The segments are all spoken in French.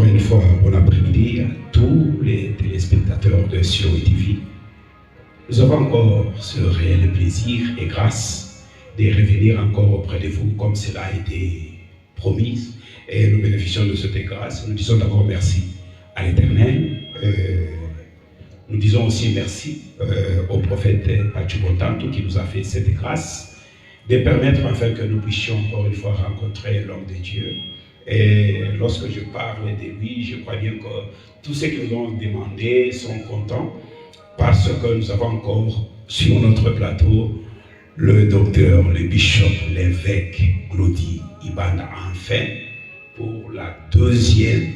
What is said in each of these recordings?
Encore une fois, bon après-midi à tous les téléspectateurs de Sion TV. Nous avons encore ce réel plaisir et grâce de revenir encore auprès de vous comme cela a été promis. Et nous bénéficions de cette grâce. Nous disons d'abord merci à l'Éternel. Nous disons aussi merci au prophète Pachubontanto qui nous a fait cette grâce de permettre enfin que nous puissions encore une fois rencontrer l'homme de Dieu. Et lorsque je parle de lui, je crois bien que tous ceux qui nous ont demandé sont contents parce que nous avons encore sur notre plateau le docteur, le bishop, l'évêque Glody Ibanda enfin pour la deuxième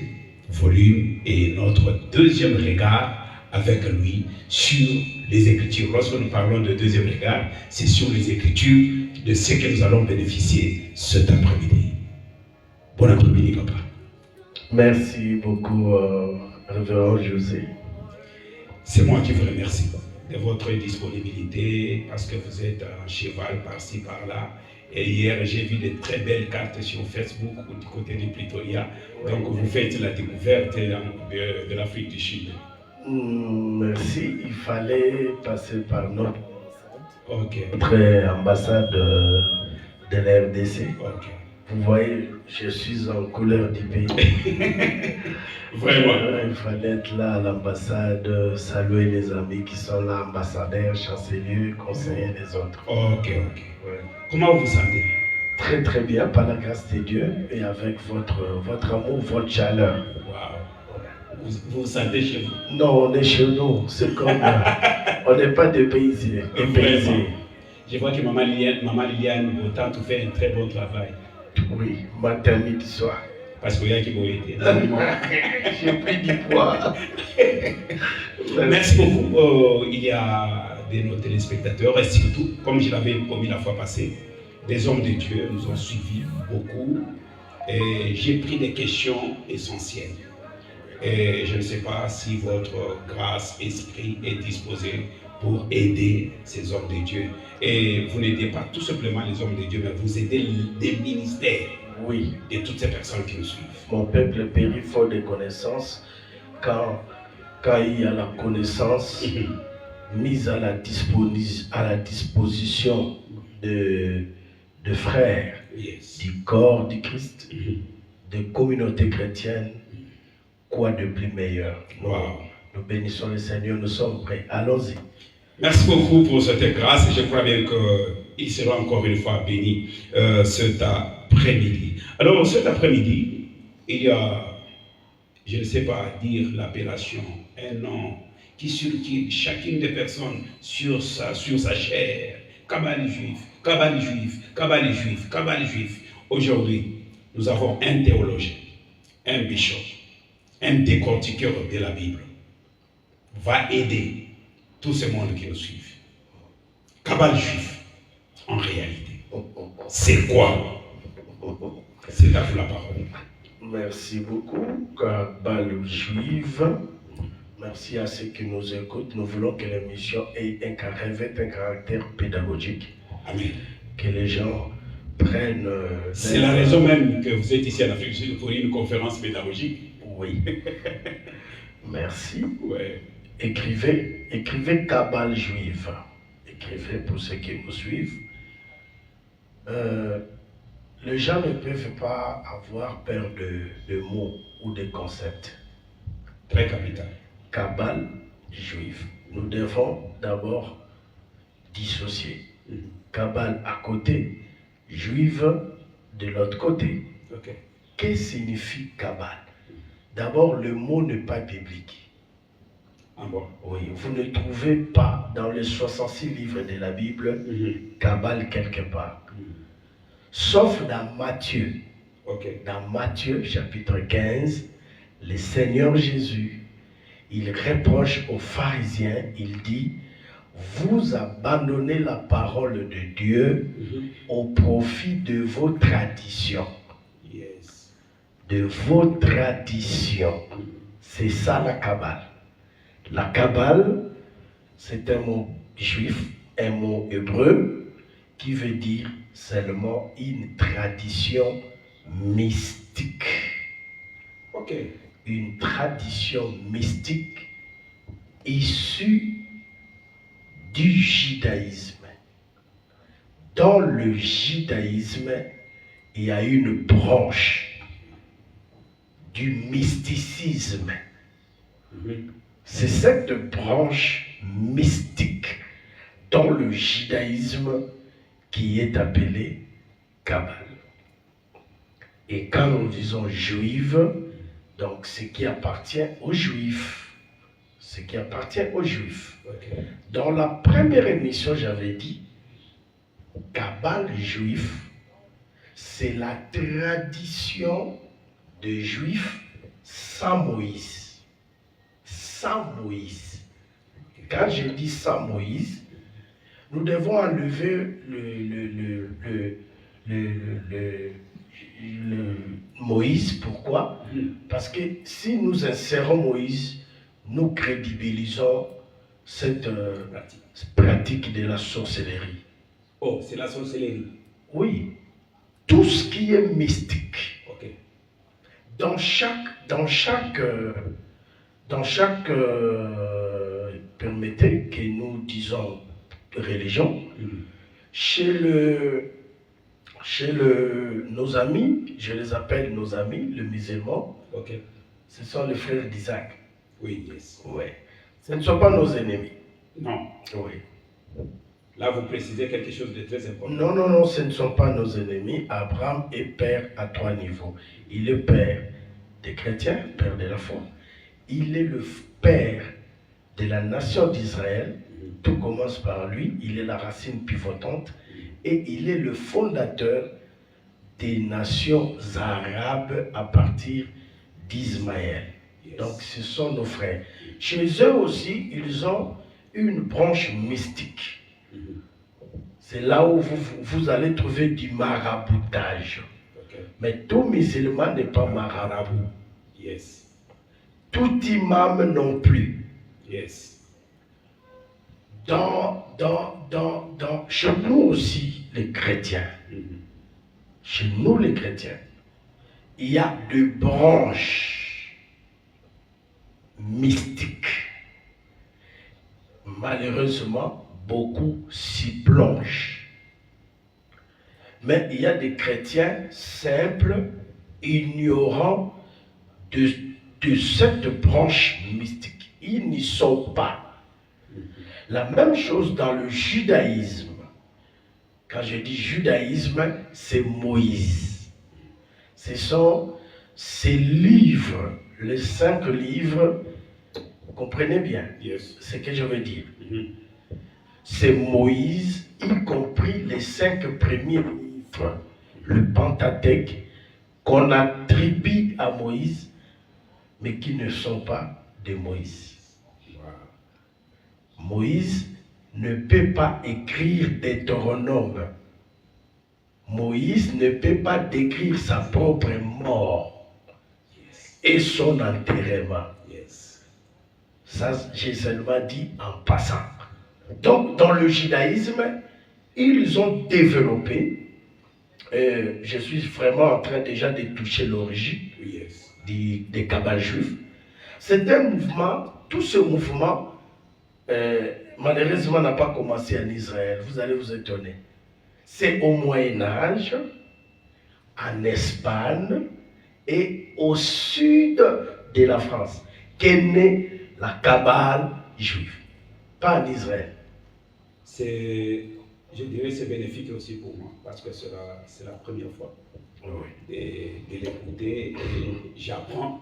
volume et notre deuxième regard avec lui sur les Écritures. Lorsque nous parlons de deuxième regard, c'est sur les Écritures de ce que nous allons bénéficier cet après-midi. Bon après-midi, papa. Merci beaucoup, Révérend José. C'est moi qui vous remercie de votre disponibilité parce que vous êtes un cheval par-ci, par-là. Et hier, j'ai vu de très belles cartes sur Facebook du côté de Pretoria. Donc, vous faites la découverte de l'Afrique du Sud. Merci. Il fallait passer par notre ambassade, ambassade de la RDC. Okay. Vous voyez, je suis en couleur du pays. Vraiment. Il fallait être là à l'ambassade, saluer les amis qui sont là, ambassadeurs, chanceliers, conseillers, les autres. Ok. Ouais. Comment vous vous sentez? Très très bien, par la grâce de Dieu et avec votre amour, votre chaleur. Wow. Vous vous sentez chez vous? Non, on est chez nous. C'est comme on n'est pas des paysans. Je vois que Maman Liliane Botanto fait un très bon travail. Oui, matin, midi, soir. Parce qu'il y a qui vont aider. J'ai pris du poids. Merci beaucoup. Il y a de nos téléspectateurs et surtout, comme je l'avais promis la fois passée, des hommes de Dieu nous ont suivis beaucoup. Et j'ai pris des questions essentielles. Et je ne sais pas si votre grâce, esprit est disposé pour aider ces hommes de Dieu. Et vous n'aidez pas tout simplement les hommes de Dieu, mais vous aidez des ministères. Oui. De toutes ces personnes qui nous suivent. Mon peuple périt faute de connaissances. Quand il y a la connaissance mise à la disposition de frères du corps du Christ, de communauté chrétienne, quoi de plus meilleur? Wow. Nous bénissons le Seigneur, nous sommes prêts. Allons-y. Merci beaucoup pour cette grâce. Je crois bien qu'il sera encore une fois béni cet après-midi. Alors, cet après-midi, il y a, je ne sais pas dire l'appellation, un nom qui surtout chacune des personnes sur sa chair, Kabbale juif, Kabbale juif, Kabbale juif, Kabbale juif. Aujourd'hui, nous avons un théologien, un bishop, un décortiqueur de la Bible, va aider tout ce monde qui nous suit. Kabbale juif, en réalité, c'est quoi? C'est à vous la parole. Merci beaucoup, Kabbale juif. Merci à ceux qui nous écoutent. Nous voulons que l'émission revête un caractère pédagogique. Amen. Que les gens prennent... C'est la raison même que vous êtes ici en Afrique du Sud pour une conférence pédagogique. Oui. Merci. Ouais. Écrivez Kabbale juif. Écrivez pour ceux qui nous suivent. Les gens ne peuvent pas avoir peur de mots ou de concepts. Très capital. Kabbale juif. Nous devons d'abord dissocier. Kabbale à côté, juif de l'autre côté. Okay. Qu'est-ce que signifie Kabbale? D'abord, le mot n'est pas biblique. Ah bon? Oui, vous ne trouvez pas dans les 66 livres de la Bible Kabbale quelque part. Sauf dans Matthieu. Okay. Dans Matthieu chapitre 15, le Seigneur Jésus, il reproche aux pharisiens, il dit, vous abandonnez la parole de Dieu au profit de vos traditions. Yes. De vos traditions. C'est ça la Kabbale. La Kabbale, c'est un mot juif, un mot hébreu, qui veut dire seulement une tradition mystique. Ok. une tradition mystique issue du judaïsme. Dans le judaïsme, il y a une branche du mysticisme. C'est cette branche mystique dans le judaïsme qui est appelée Kabbale. Et quand nous disons juive, donc ce qui appartient aux juifs. Ce qui appartient aux juifs. Okay. Dans la première émission, j'avais dit, Kabbale juif, c'est la tradition de juifs sans Moïse. Sans Moïse. Quand je dis sans Moïse, nous devons enlever le Moïse. Pourquoi? Parce que si nous insérons Moïse, nous crédibilisons cette pratique de la sorcellerie. Oh, c'est la sorcellerie. Oui. Tout ce qui est mystique. Okay. Dans chaque permettez que nous disons religion, chez nos amis, je les appelle nos amis, les musulmans, okay. Ce sont les frères d'Isaac. Oui, yes. Ouais. Ce ne sont pas nos ennemis. Non. Oui. Là, vous précisez quelque chose de très important. Non, ce ne sont pas nos ennemis. Abraham est père à 3 niveaux. Il est père des chrétiens, père de la foi. Il est le père de la nation d'Israël. Tout commence par lui. Il est la racine pivotante. Et il est le fondateur des nations arabes à partir d'Ismaël. Yes. Donc, ce sont nos frères. Chez eux aussi, ils ont une branche mystique. C'est là où vous allez trouver du maraboutage. Okay. Mais tout musulman n'est pas marabout. Yes. Tout imam non plus. Yes. Chez nous aussi, les chrétiens, chez nous les chrétiens, il y a des branches mystiques. Malheureusement, beaucoup s'y plongent. Mais il y a des chrétiens simples, ignorants de cette branche mystique. Ils n'y sont pas. La même chose dans le judaïsme. Quand je dis judaïsme, c'est Moïse. Ce sont ces livres, les 5 livres. Vous comprenez bien ce que je veux dire. C'est Moïse, y compris les 5 premiers livres, le Pentateuque, qu'on attribue à Moïse, mais qui ne sont pas de Moïse. Moïse ne peut pas écrire Deutéronome. Moïse ne peut pas décrire sa propre mort et son enterrement. Ça, j'ai seulement dit en passant. Donc, dans le judaïsme, ils ont développé, je suis vraiment en train déjà de toucher l'origine des Kabbales juifs. C'est un mouvement, tout ce mouvement, malheureusement n'a pas commencé en Israël, vous allez vous étonner. C'est au Moyen-Âge, en Espagne et au sud de la France qu'est née la Kabbale juive, pas en Israël. Je dirais c'est bénéfique aussi pour moi, parce que c'est la première fois de l'écouter et j'apprends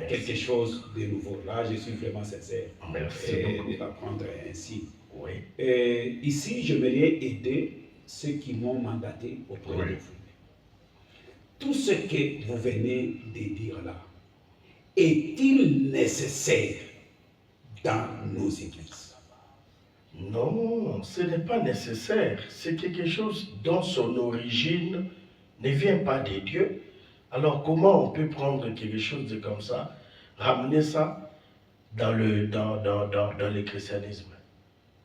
quelque chose de nouveau. Là, je suis vraiment sincère de l'apprendre ainsi. Oui. Et ici, j'aimerais aider ceux qui m'ont mandaté auprès de vous. Tout ce que vous venez de dire là, est-il nécessaire dans nos églises? Non, ce n'est pas nécessaire. C'est quelque chose dont son origine ne vient pas de Dieu. Alors comment on peut prendre quelque chose de comme ça, ramener ça dans le christianisme?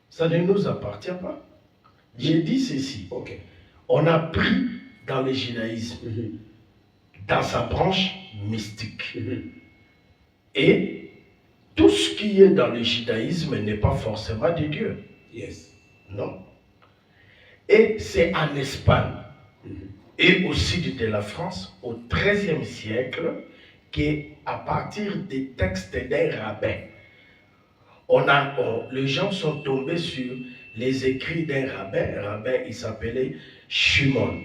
Ça ne nous appartient pas. J'ai dit ceci. Okay. On a pris dans le judaïsme, dans sa branche mystique, Et tout ce qui est dans le judaïsme n'est pas forcément de Dieu. Yes. Non. Et c'est en Espagne et au sud de la France, au XIIIe siècle, qu'à partir des textes d'un rabbin, les gens sont tombés sur les écrits d'un rabbin. Un rabbin, il s'appelait Shimon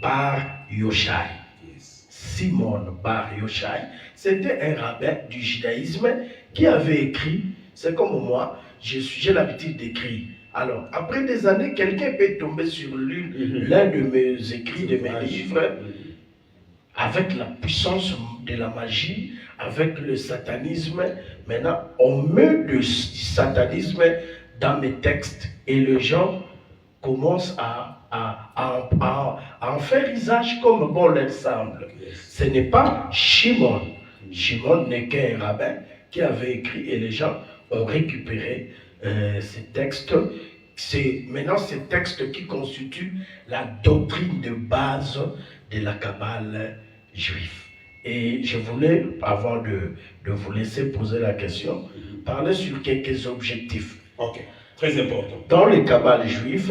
Bar Yochai. Yes. Simon Bar Yochai, c'était un rabbin du judaïsme qui avait écrit, c'est comme moi, j'ai l'habitude d'écrire. Alors, après des années, quelqu'un peut tomber sur l'un de mes écrits, de mes livres, avec la puissance de la magie, avec le satanisme. Maintenant, on met du satanisme dans mes textes et les gens commencent à en faire usage comme bon leur semble. Ce n'est pas Shimon. Shimon n'est qu'un rabbin qui avait écrit et les gens ont récupéré ces textes. C'est maintenant ces textes qui constituent la doctrine de base de la Kabbale juive. Et je voulais, avant de vous laisser poser la question, parler sur quelques objectifs. Ok, très important. Dans les Kabbales juifs,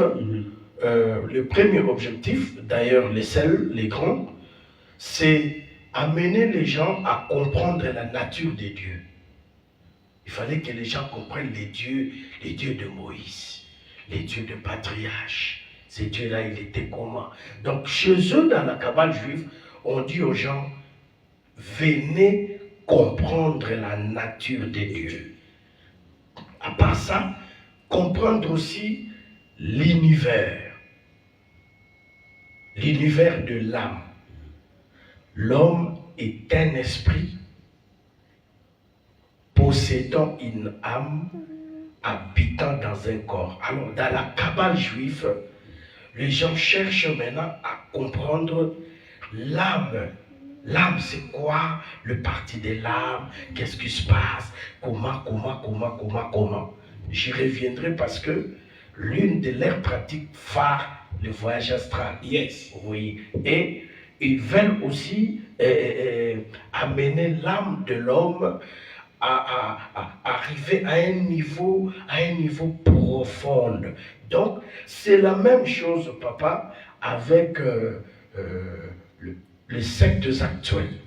le premier objectif, d'ailleurs les seuls, les grands, c'est amener les gens à comprendre la nature des dieux. Il fallait que les gens comprennent les dieux de Moïse, les dieux de patriarches. Ces dieux-là, ils étaient comment? Donc, chez eux, dans la Kabbale juive, on dit aux gens, venez comprendre la nature des dieux. À part ça, comprendre aussi l'univers de l'âme. L'homme est un esprit possédant une âme, habitant dans un corps. Alors, dans la Kabbale juive, les gens cherchent maintenant à comprendre l'âme. L'âme, c'est quoi? Le parti de l'âme, qu'est-ce qui se passe? Comment? J'y reviendrai parce que l'une de leurs pratiques phares, le voyage astral. Yes. Oui. Et ils veulent aussi amener l'âme de l'homme à arriver à un niveau profond. Donc, c'est la même chose, papa, avec les sectes actuels.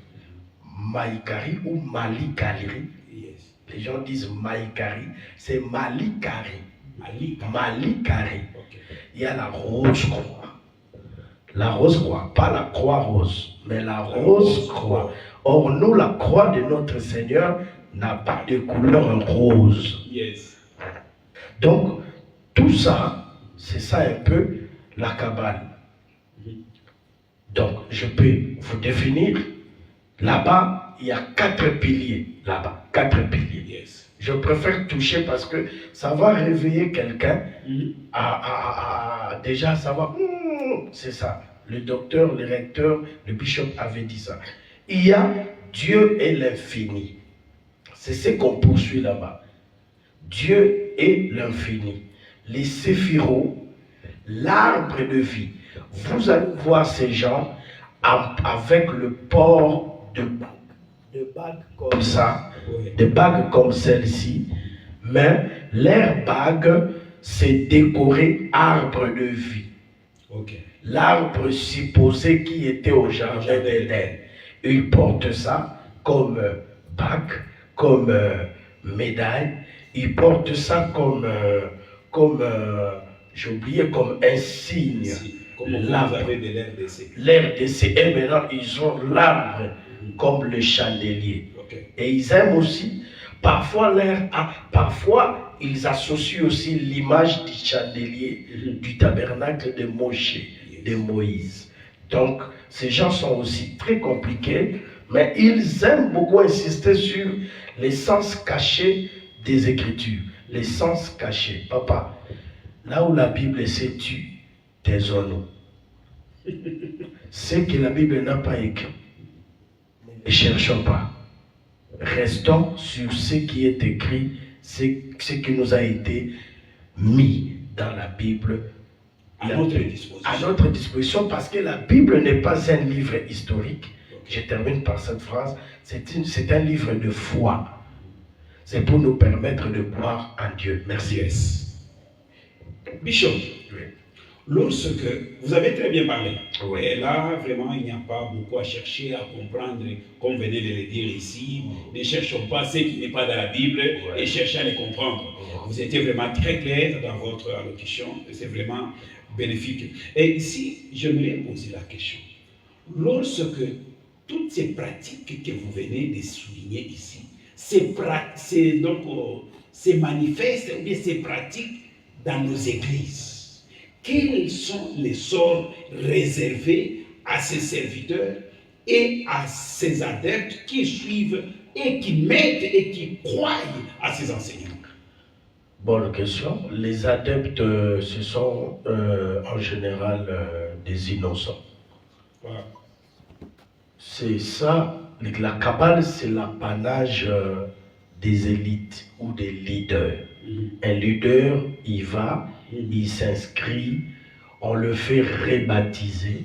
Maïkari ou Malikari. Yes. Les gens disent Maïkari, c'est Malikari. Malika. Malikari. Ok. Il y a la rose croix. La rose croix, pas la croix rose, mais la rose croix. Or, nous, la croix de notre Seigneur n'a pas de couleur rose. Yes. Donc, tout ça, c'est ça un peu la Kabbale. Donc, je peux vous définir. Là-bas, il y a 4 piliers. Là-bas, 4 piliers. Yes. Je préfère toucher parce que ça va réveiller quelqu'un. Déjà, ça va. C'est ça. Le docteur, le recteur, le bishop avait dit ça. Il y a Dieu et l'infini. C'est ce qu'on poursuit là-bas. Dieu et l'infini. Les séphiros, l'arbre de vie. Vous allez voir ces gens avec le port de bagues comme ça, de bagues comme celle-ci, mais leur bague, c'est décoré arbre de vie. Okay. L'arbre supposé qui était au jardin d'Éden. Ils portent ça comme bague, comme médaille. Ils portent ça comme j'ai oublié, comme un signe. Si. Comme vous avez de l'RDC. L'RDC, et maintenant ils ont l'arbre comme le chandelier. Okay. Et ils aiment aussi, parfois ils associent aussi l'image du chandelier du tabernacle de Moshe, de Moïse. Donc, ces gens sont aussi très compliqués, mais ils aiment beaucoup insister sur les sens cachés des Écritures. Les sens cachés. Papa, là où la Bible se tue, taisons-nous. Ce que la Bible n'a pas écrit, ne cherchons pas. Restons sur ce qui est écrit, ce qui nous a été mis dans la Bible à notre disposition, parce que la Bible n'est pas un livre historique. Je termine par cette phrase. C'est un livre de foi. C'est pour nous permettre de croire en Dieu. Merci. Yes. Bishop, Oui. lorsque vous avez très bien parlé, Oui. et là vraiment il n'y a pas beaucoup à chercher, à comprendre, comme vous venez de le dire ici. Ne cherchons pas ce qui n'est pas dans la Bible et cherchez à les comprendre. Vous étiez vraiment très clair dans votre allocution, c'est vraiment bénéfique. Et ici, j'aimerais poser la question. Lorsque toutes ces pratiques que vous venez de souligner ici, ces manifestent ou bien ces pratiques dans nos églises, quels sont les sorts réservés à ces serviteurs et à ces adeptes qui suivent et qui mettent et qui croient à ces enseignements? Bonne question. Les adeptes, ce sont en général des innocents. Voilà. C'est ça, la Kabbale, c'est l'apanage des élites ou des leaders. Un leader, il va, il s'inscrit, on le fait rebaptiser,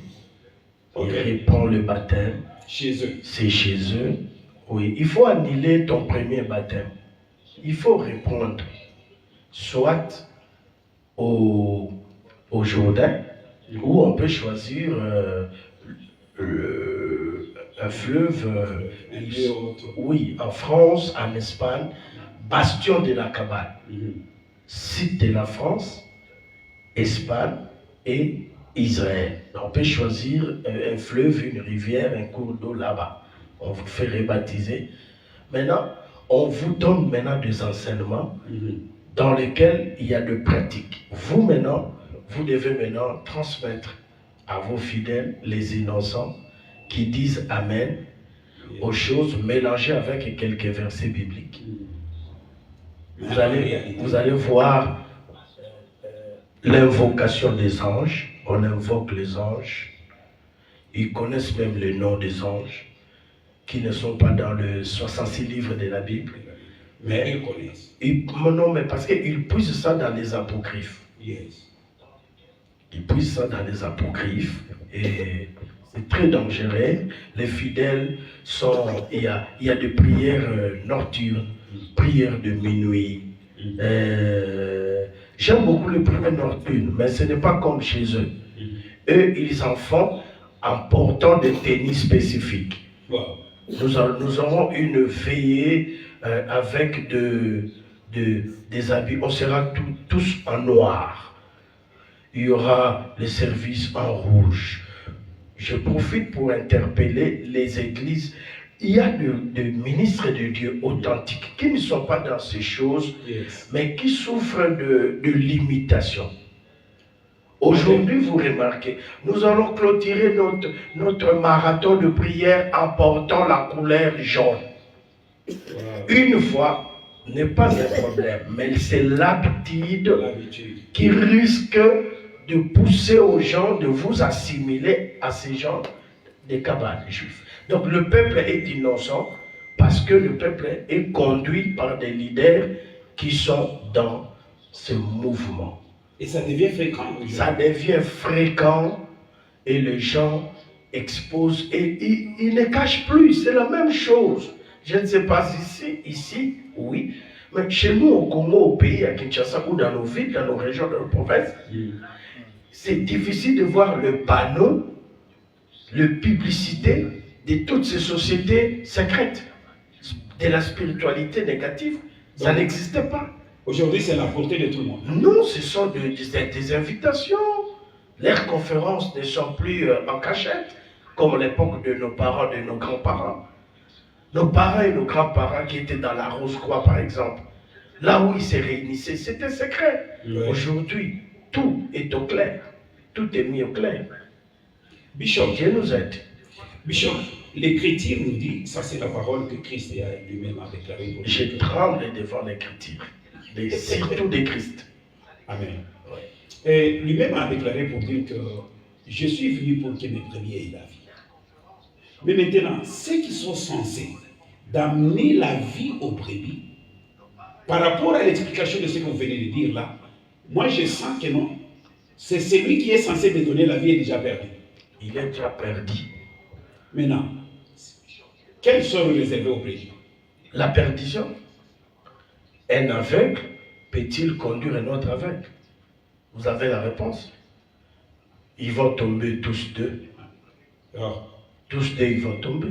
il répand le baptême. Chez eux. C'est chez eux. Oui, il faut annuler ton premier baptême. Il faut répondre soit au Jourdain, ou on peut choisir un fleuve, oui, en France, en Espagne, bastion de la Kabbale, site de la France, Espagne et Israël. On peut choisir un fleuve, une rivière, un cours d'eau là-bas. On vous fait rebaptiser. Maintenant, on vous donne maintenant des enseignements dans lesquels il y a de pratiques. Vous maintenant, vous devez maintenant transmettre à vos fidèles, les innocents, qui disent Amen aux choses mélangées avec quelques versets bibliques. Vous allez voir l'invocation des anges. On invoque les anges. Ils connaissent même le nom des anges qui ne sont pas dans le 66 livres de la Bible. Mais ils connaissent. Non, mais parce qu'ils puisent ça dans les apocryphes. Yes. Ils puisent ça dans les apocryphes et c'est très dangereux. Les fidèles sont... Il y a des prières nocturnes, prières de minuit. J'aime beaucoup les prières nocturnes, mais ce n'est pas comme chez eux. Eux, ils en font en portant des tenues spécifiques. Wow. Nous aurons une veillée avec des habits. On sera tous en noir. Il y aura les services en rouge. Je profite pour interpeller les églises. Il y a des ministres de Dieu authentiques qui ne sont pas dans ces choses, mais qui souffrent de l'imitation. Aujourd'hui, vous remarquez, nous allons clôturer notre marathon de prière en portant la couleur jaune. Une fois n'est pas un problème, mais c'est l'habitude qui risque de pousser aux gens de vous assimiler à ces gens des cabales juifs. Donc le peuple est innocent parce que le peuple est conduit par des leaders qui sont dans ce mouvement. Et ça devient fréquent. Ça devient fréquent et les gens exposent et ils ne cachent plus, c'est la même chose. Je ne sais pas ici, oui, mais chez nous au Congo, au pays, à Kinshasa ou dans nos villes, dans nos régions, dans nos provinces, c'est difficile de voir le panneau, la publicité de toutes ces sociétés secrètes, de la spiritualité négative. Ça n'existait pas. Aujourd'hui, c'est la portée de tout le monde. Non, ce sont des invitations. Leurs conférences ne sont plus en cachette, comme à l'époque de nos parents, de nos grands-parents. Nos parents et nos grands-parents qui étaient dans la Rose-Croix, par exemple, là où ils se réunissaient, c'était secret. Ouais. Aujourd'hui, tout est au clair. Tout est mis au clair. Bishop, Dieu nous aide. Bishop, l'Écriture nous dit, ça c'est la parole que Christ lui-même a déclarée. Je tremble devant l'Écriture, surtout de Christ. Amen. Ouais. Et lui-même a déclaré pour dire que je suis venu pour que mes brebis aient la vie. Mais maintenant, ceux qui sont censés d'amener la vie aux brebis, par rapport à l'explication de ce que vous venez de dire là, moi je sens que non. C'est celui qui est censé me donner la vie est déjà perdu. Il est déjà perdu. Maintenant, Quel sort réservé aux brebis? La perdition. Un aveugle peut-il conduire un autre aveugle? Vous avez la réponse. Ils vont tomber tous deux. Tous deux, ils vont tomber.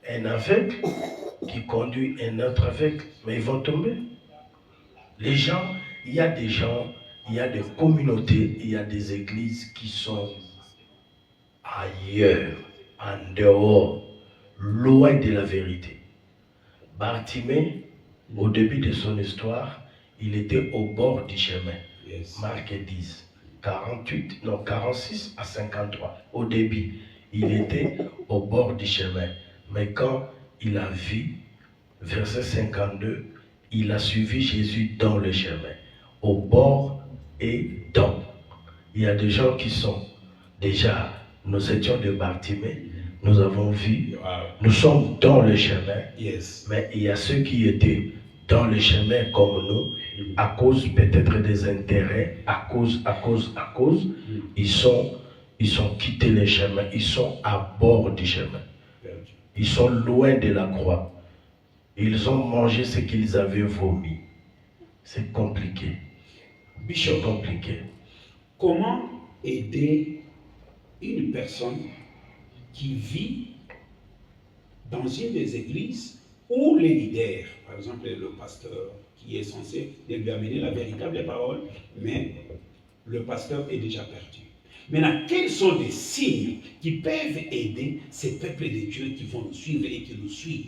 Un aveugle qui conduit un autre aveugle, mais ils vont tomber. Les gens, il y a des gens, il y a des communautés, il y a des églises qui sont ailleurs, en dehors, loin de la vérité. Bartimée, au début de son histoire, il était au bord du chemin. Yes. Marc 10, 46 à 53. Au début, il était au bord du chemin. Mais quand il a vu, verset 52, il a suivi Jésus dans le chemin, au bord et dans. Il y a des gens qui sont déjà, nous étions de Bartimée, nous avons vu, nous sommes dans le chemin, Yes. mais il y a ceux qui étaient dans le chemin comme nous, à cause peut-être des intérêts, à cause, ils ont quitté le chemin, ils sont à bord du chemin. Ils sont loin de la croix. Ils ont mangé ce qu'ils avaient vomi. C'est compliqué. Bishop, Compliqué. comment aider une personne qui vit dans une des églises où les leaders, par exemple le pasteur qui est censé lui amener la véritable parole, mais le pasteur est déjà perdu. Maintenant, quels sont les signes qui peuvent aider ces peuples de Dieu qui vont nous suivre et qui nous suivent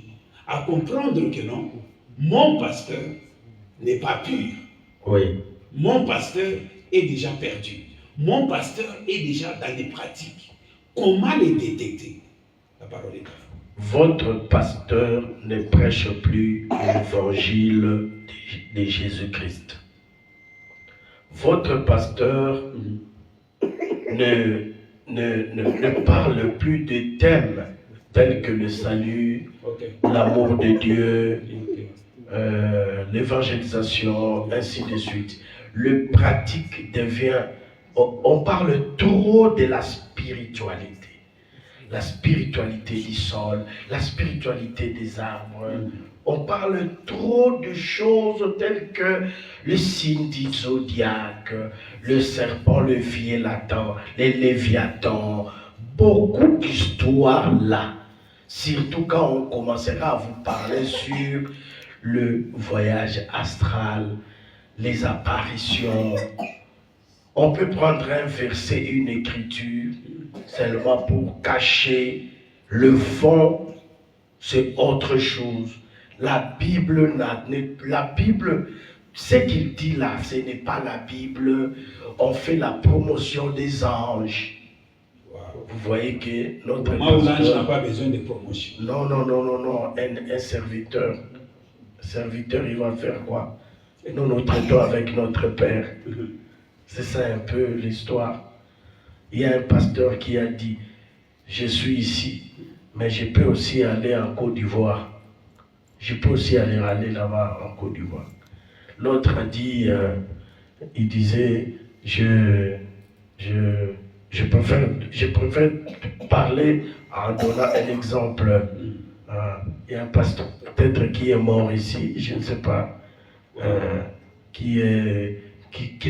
à comprendre que non, mon pasteur n'est pas pur. Oui. Mon pasteur est déjà perdu. Mon pasteur est déjà dans des pratiques. Comment les détecter? La parole est à vous. Votre pasteur ne prêche plus l'évangile de Jésus-Christ. Votre pasteur ne parle plus de thèmes tels que le salut, l'amour de Dieu, l'évangélisation, ainsi de suite. Le pratique devient... On parle trop de la spiritualité. La spiritualité du sol, la spiritualité des arbres. On parle trop de choses telles que le signe du zodiaque, le serpent, le violatan, les léviathans. Beaucoup d'histoires là. Surtout quand on commencera à vous parler sur le voyage astral, les apparitions. On peut prendre un verset, une écriture, seulement pour cacher le fond, c'est autre chose. La Bible, ce qu'il dit là, ce n'est pas la Bible. On fait la promotion des anges. Vous voyez que notre l'ange n'a pas besoin de promotion. Non. Un serviteur, il va faire quoi? Nous traitons avec notre Père. C'est ça un peu l'histoire. Il y a un pasteur qui a dit, je suis ici, mais je peux aussi aller en Côte d'Ivoire. Je peux aussi aller là-bas en Côte d'Ivoire. L'autre a dit, il disait, je préfère parler en donnant un exemple. Il y a un pasteur peut-être qui est mort ici, je ne sais pas, qui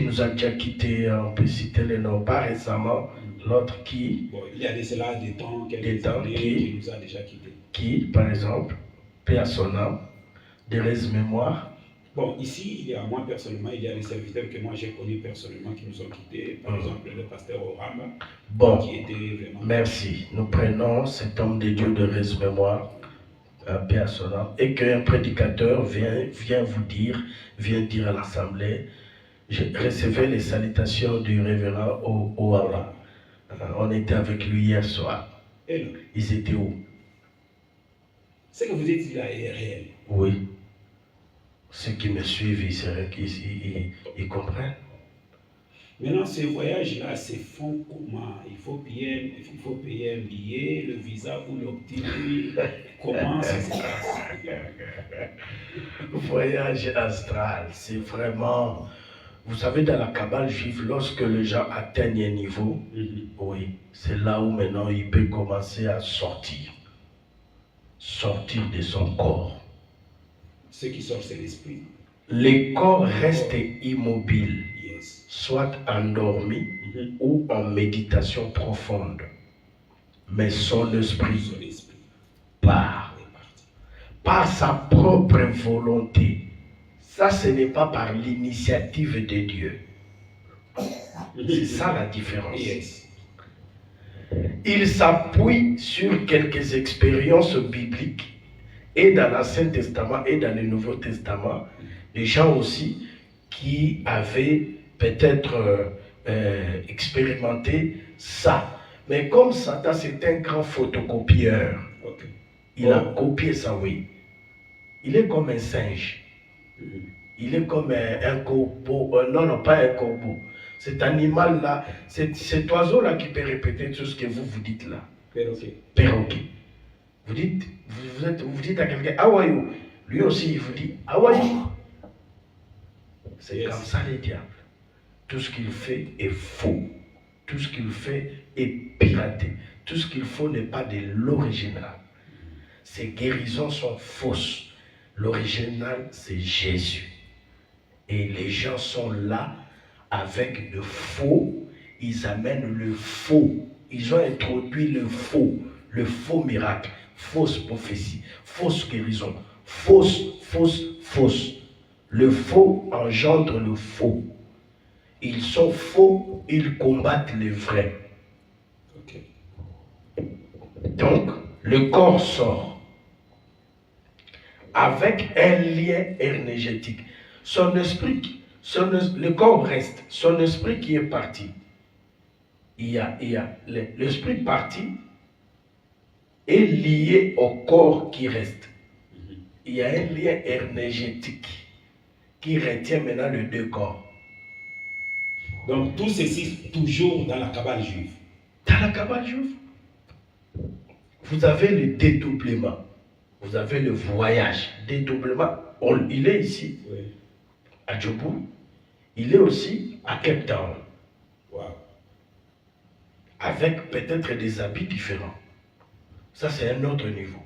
nous a déjà quittés, on peut citer les noms, pas récemment, l'autre qui... Bon, il y a de cela des temps, quelques années, qui nous a déjà quittés. Qui, par exemple, paix à son âme, Thérèse Mémoire. Bon, ici, il y a moi personnellement, il y a des serviteurs que moi j'ai connus personnellement qui nous ont quittés, par exemple le pasteur Orama, bon, qui était vraiment... Merci, nous prenons cet homme de Dieu, Thérèse Mémoire, paix à son âme, et qu'un prédicateur vient dire à l'assemblée, je recevais les salutations du révérend Ouara. On était avec lui hier soir. Et là, ils étaient où? Ce que vous dites là est réel. Oui. Ceux qui me suivent, ils comprennent. Maintenant, ces voyages-là se font comment? Il faut payer un billet, le visa pour l'obtenir. Comment ça se passe? Voyage astral, c'est vraiment... Vous savez, dans la Kabbale juive, lorsque les gens atteignent un niveau, oui, c'est là où maintenant il peut commencer à sortir. sortir de son corps. Ce qui sort, c'est l'esprit. Le corps reste immobile, Yes. soit endormi ou en méditation profonde. Mais son esprit Son esprit part est parti. par sa propre volonté. Ça, ce n'est pas par l'initiative de Dieu. C'est ça la différence. Yes. Il s'appuie sur quelques expériences bibliques et dans l'Ancien Testament et dans le Nouveau Testament, des gens aussi qui avaient peut-être expérimenté ça. Mais comme Satan c'est un grand photocopieur, Ok. il a copié ça, oui. Il est comme un singe. Il est comme un corbeau. Non, pas un corbeau. Cet animal-là, cet oiseau-là qui peut répéter tout ce que vous dites là. Perroquet. Perroquet. Vous dites à quelqu'un, how are you? Lui aussi, il vous dit, how are you? C'est Yes. comme ça les diables. Tout ce qu'il fait est faux. Tout ce qu'il fait est piraté. Tout ce qu'il faut n'est pas de l'original. Ces guérisons sont fausses. L'original, c'est Jésus. Et les gens sont là avec le faux. Ils amènent le faux. Ils ont introduit le faux miracle, fausse prophétie, fausse guérison, fausse. Le faux engendre le faux. Ils sont faux, ils combattent les vrais. Ok. Donc, le corps sort avec un lien énergétique. Son esprit, le corps reste, son esprit qui est parti. Il y a l'esprit parti est lié au corps qui reste. Il y a un lien énergétique qui retient maintenant les deux corps. Donc tout ceci toujours dans la cabale juive. Dans la cabale juive, vous avez le dédoublement, vous avez le voyage. Dédoublement, il est ici, Oui. à Djobourg, il est aussi à Cape Town, Wow. avec peut-être des habits différents. Ça, c'est un autre niveau.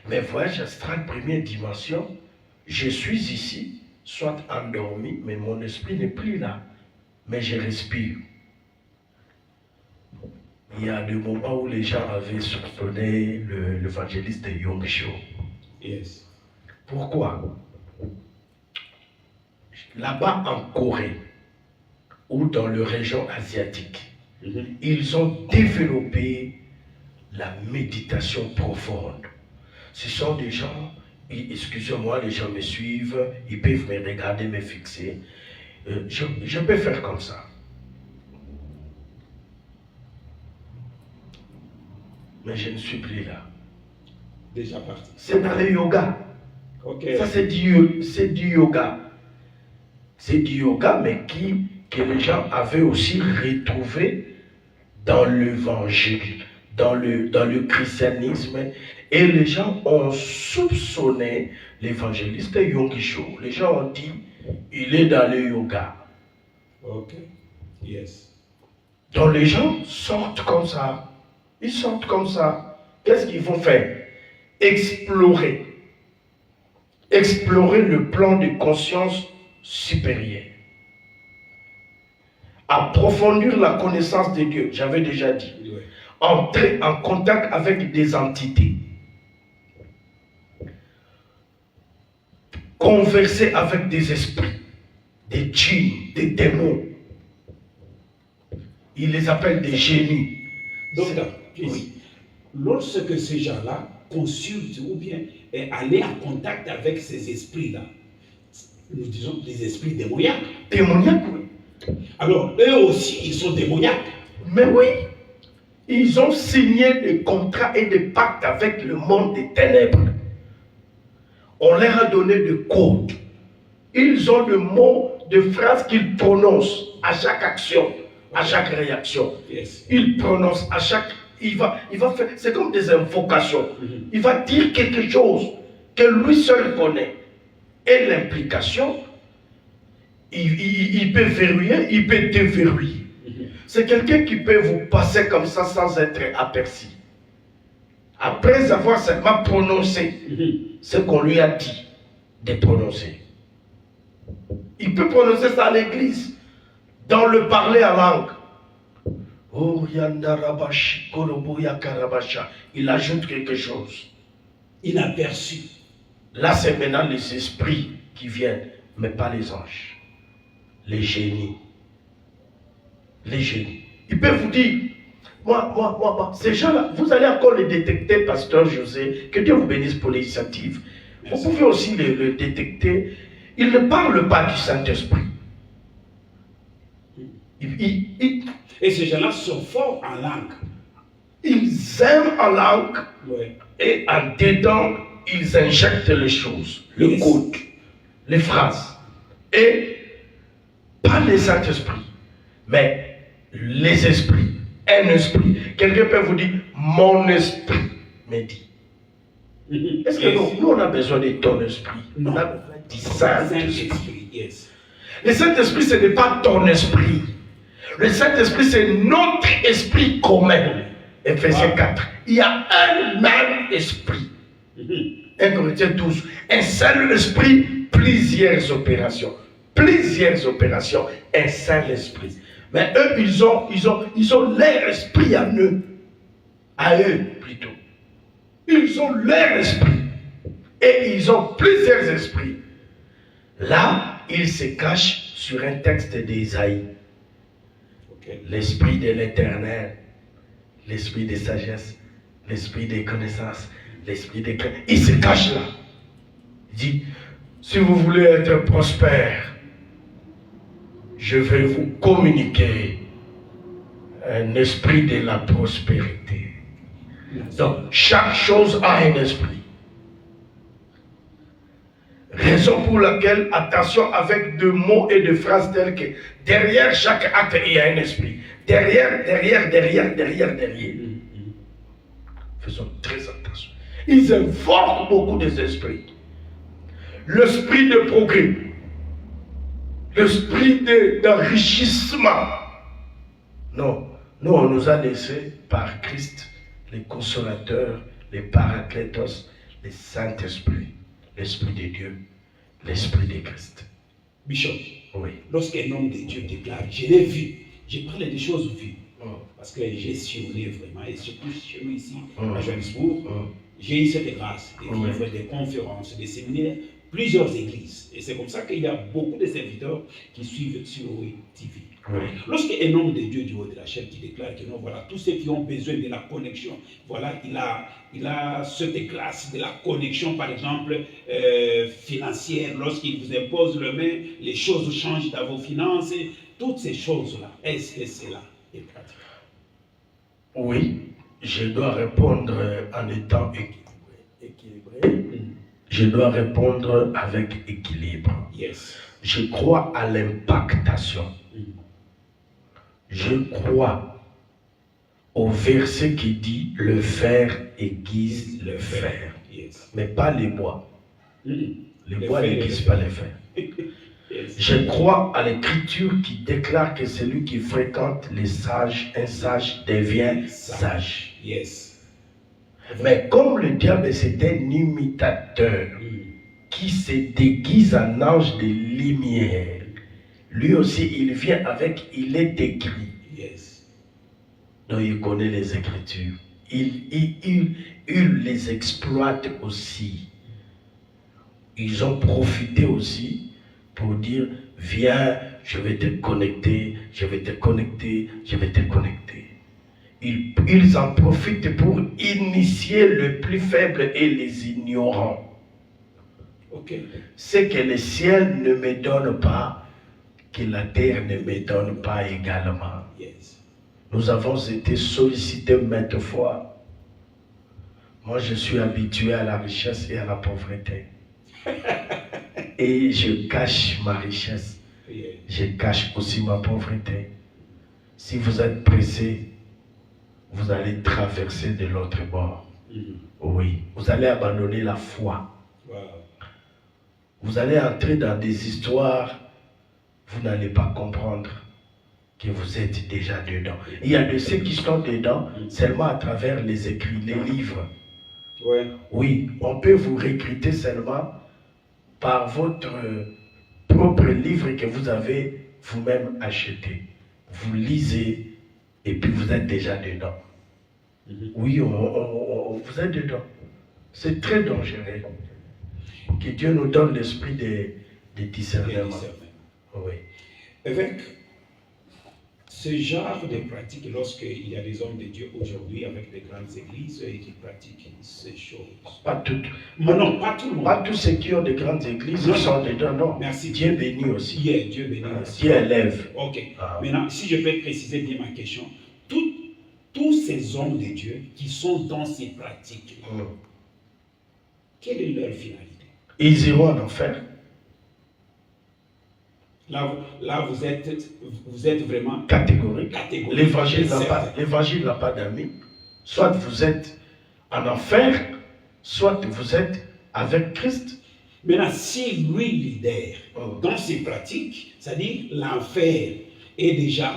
Mais voyage astral, première dimension, je suis ici, soit endormi, mais mon esprit n'est plus là. Mais je respire. Il y a des moments où les gens avaient soupçonné l'évangéliste Yong Cho. Yes. Pourquoi? Là-bas en Corée, ou dans la région asiatique, ils ont développé la méditation profonde. Ce sont des gens, excusez-moi, les gens me suivent, ils peuvent me regarder, me fixer. Je peux faire comme ça. Mais je ne suis plus là. Déjà parti. C'est dans le yoga. Ok. Ça, c'est du yoga. C'est du yoga, mais que les gens avaient aussi retrouvé dans l'évangile, dans le christianisme. Et les gens ont soupçonné l'évangéliste Yonggi Cho. Les gens ont dit, il est dans le yoga. Ok. Yes. Donc les gens sortent comme ça. Ils sortent comme ça. Qu'est-ce qu'ils vont faire? Explorer. Explorer le plan de conscience supérieure. Approfondir la connaissance de Dieu. J'avais déjà dit. Oui. Entrer en contact avec des entités. Converser avec des esprits, des djinns, des démons. Ils les appellent des génies. Docteur, Oui. lorsque ces gens-là consultent ou bien aller en contact avec ces esprits-là, nous disons les esprits démoniaques. Démoniaques, oui. Alors, eux aussi, ils sont démoniaques. Mais oui, ils ont signé des contrats et des pactes avec le monde des ténèbres. On leur a donné des codes. Ils ont le mot de phrases qu'ils prononcent à chaque action, à chaque réaction. Yes. Ils prononcent à chaque... Il va faire... C'est comme des invocations. Il va dire quelque chose que lui seul connaît. Et l'implication, il peut verrouiller, il peut déverrouiller. C'est quelqu'un qui peut vous passer comme ça sans être aperçu. Après avoir seulement prononcé ce qu'on lui a dit de prononcer. Il peut prononcer ça à l'église, dans le parler en langue. Oh, Yandarabashi, Koroboya Karabasha. Il ajoute quelque chose. Inaperçu. Là, c'est maintenant les esprits qui viennent, mais pas les anges. Les génies. Les génies. Ils peuvent vous dire, moi, ces gens-là, vous allez encore les détecter, pasteur José, que Dieu vous bénisse pour l'initiative. Vous pouvez aussi le détecter. Ils ne parlent pas du Saint-Esprit. Et ces gens-là sont forts en langue. Ils aiment en langue, Ouais. et en dedans, ils injectent les choses, le Yes. code, les phrases. Et pas les Saint-Esprit, mais les esprits. Un esprit. Quelqu'un peut vous dire, mon esprit me dit. Est-ce que nous, on a besoin de ton esprit? Non. On a besoin du Saint-Esprit. Saint-Esprit, yes. Le Saint-Esprit, ce n'est pas ton esprit. Le Saint-Esprit, c'est notre esprit commun. Ephésiens 4. Il y a un même esprit. 1 Corinthiens 12. Un seul esprit, plusieurs opérations. Plusieurs opérations, un seul esprit. Mais eux, ils ont leur esprit à eux. À eux, plutôt. Ils ont leur esprit. Et ils ont plusieurs esprits. Là, ils se cachent sur un texte d'Ésaïe. Okay. L'esprit de l'éternel, l'esprit de sagesse, l'esprit de connaissance, l'esprit de crainte. Il se cache là. Il dit, si vous voulez être prospère, je vais vous communiquer un esprit de la prospérité. Donc, chaque chose a un esprit. Raison pour laquelle, attention avec de mots et de phrases telles que derrière chaque acte, il y a un esprit. Derrière. Faisons très attention. Ils invoquent beaucoup des esprits. L'esprit de progrès. L'esprit d'enrichissement. Non, nous on nous a laissé par Christ, les consolateurs, les paraclétos, les Saint-Esprit, l'Esprit de Dieu, l'Esprit de Christ. Bishop, Oui. lorsqu'un homme de Dieu déclare, je l'ai vu, j'ai parlé des choses vues, parce que j'ai sillonné vraiment, et surtout chez nous ici, à Johannesburg, j'ai eu cette grâce de vivre des conférences, des séminaires, plusieurs églises. Et c'est comme ça qu'il y a beaucoup de serviteurs qui suivent sur TV. Oui. Lorsqu'un homme de Dieu du haut de la chaîne qui déclare que non, voilà, tous ceux qui ont besoin de la connexion, voilà, il a cette classe de la connexion, par exemple, financière, lorsqu'il vous impose le main, les choses changent dans vos finances, toutes ces choses-là, est-ce que cela est pratique? Oui, je dois répondre en étant équilibré. Je dois répondre avec équilibre. Yes. Je crois à l'impactation. Je crois au verset qui dit le fer aiguise le fer. Yes. Mais pas les bois. Les bois n'aiguisent pas les fers. Yes. Je crois à l'écriture qui déclare que celui qui fréquente les sages, un sage devient sage. Yes. Mais comme le diable c'est un imitateur qui se déguise en ange de lumière, lui aussi il vient avec, il est écrit. Yes. Donc il connaît les écritures. Il les exploite aussi. Ils ont profité aussi pour dire, viens, je vais te connecter, je vais te connecter, je vais te connecter. Ils en profitent pour initier le plus faible et les ignorants. Okay. Ce que le ciel ne me donne pas, que la terre ne me donne pas également. Yes. Nous avons été sollicités maintes fois. Moi, je suis habitué à la richesse et à la pauvreté. Et je cache ma richesse. Yeah. Je cache aussi ma pauvreté. Si vous êtes pressé, vous allez traverser de l'autre bord. Oui, vous allez abandonner la foi. Wow. Vous allez entrer dans des histoires, vous n'allez pas comprendre que vous êtes déjà dedans. Il y a de ceux qui sont dedans seulement à travers les écrits, les livres. Ouais. Oui, on peut vous recruter seulement par votre propre livre que vous avez vous-même acheté. Vous lisez et puis vous êtes déjà dedans. Oui, vous êtes dedans. C'est très dangereux. Que Dieu nous donne l'esprit de discernement. Oui. Avec ce genre de pratique, lorsqu'il y a des hommes de Dieu aujourd'hui avec des grandes églises et qui pratiquent ces choses. Pas toutes. Non, pas tout le monde. Pas tous ceux qui ont de grandes églises Non. sont dedans, non. Merci. Dieu bénit aussi. Dieu bénit aussi. Dieu élève. Ok. Ah. Maintenant, si je peux préciser bien ma question, tous ces hommes de Dieu qui sont dans ces pratiques-là, quelle est leur finalité? Ils iront en enfer. Là vous êtes vraiment Catégorique. L'évangile certain. n'a pas d'amis. Soit vous êtes en enfer, soit vous êtes avec Christ. Maintenant, si lui leader dans ses pratiques, c'est-à-dire l'enfer est déjà,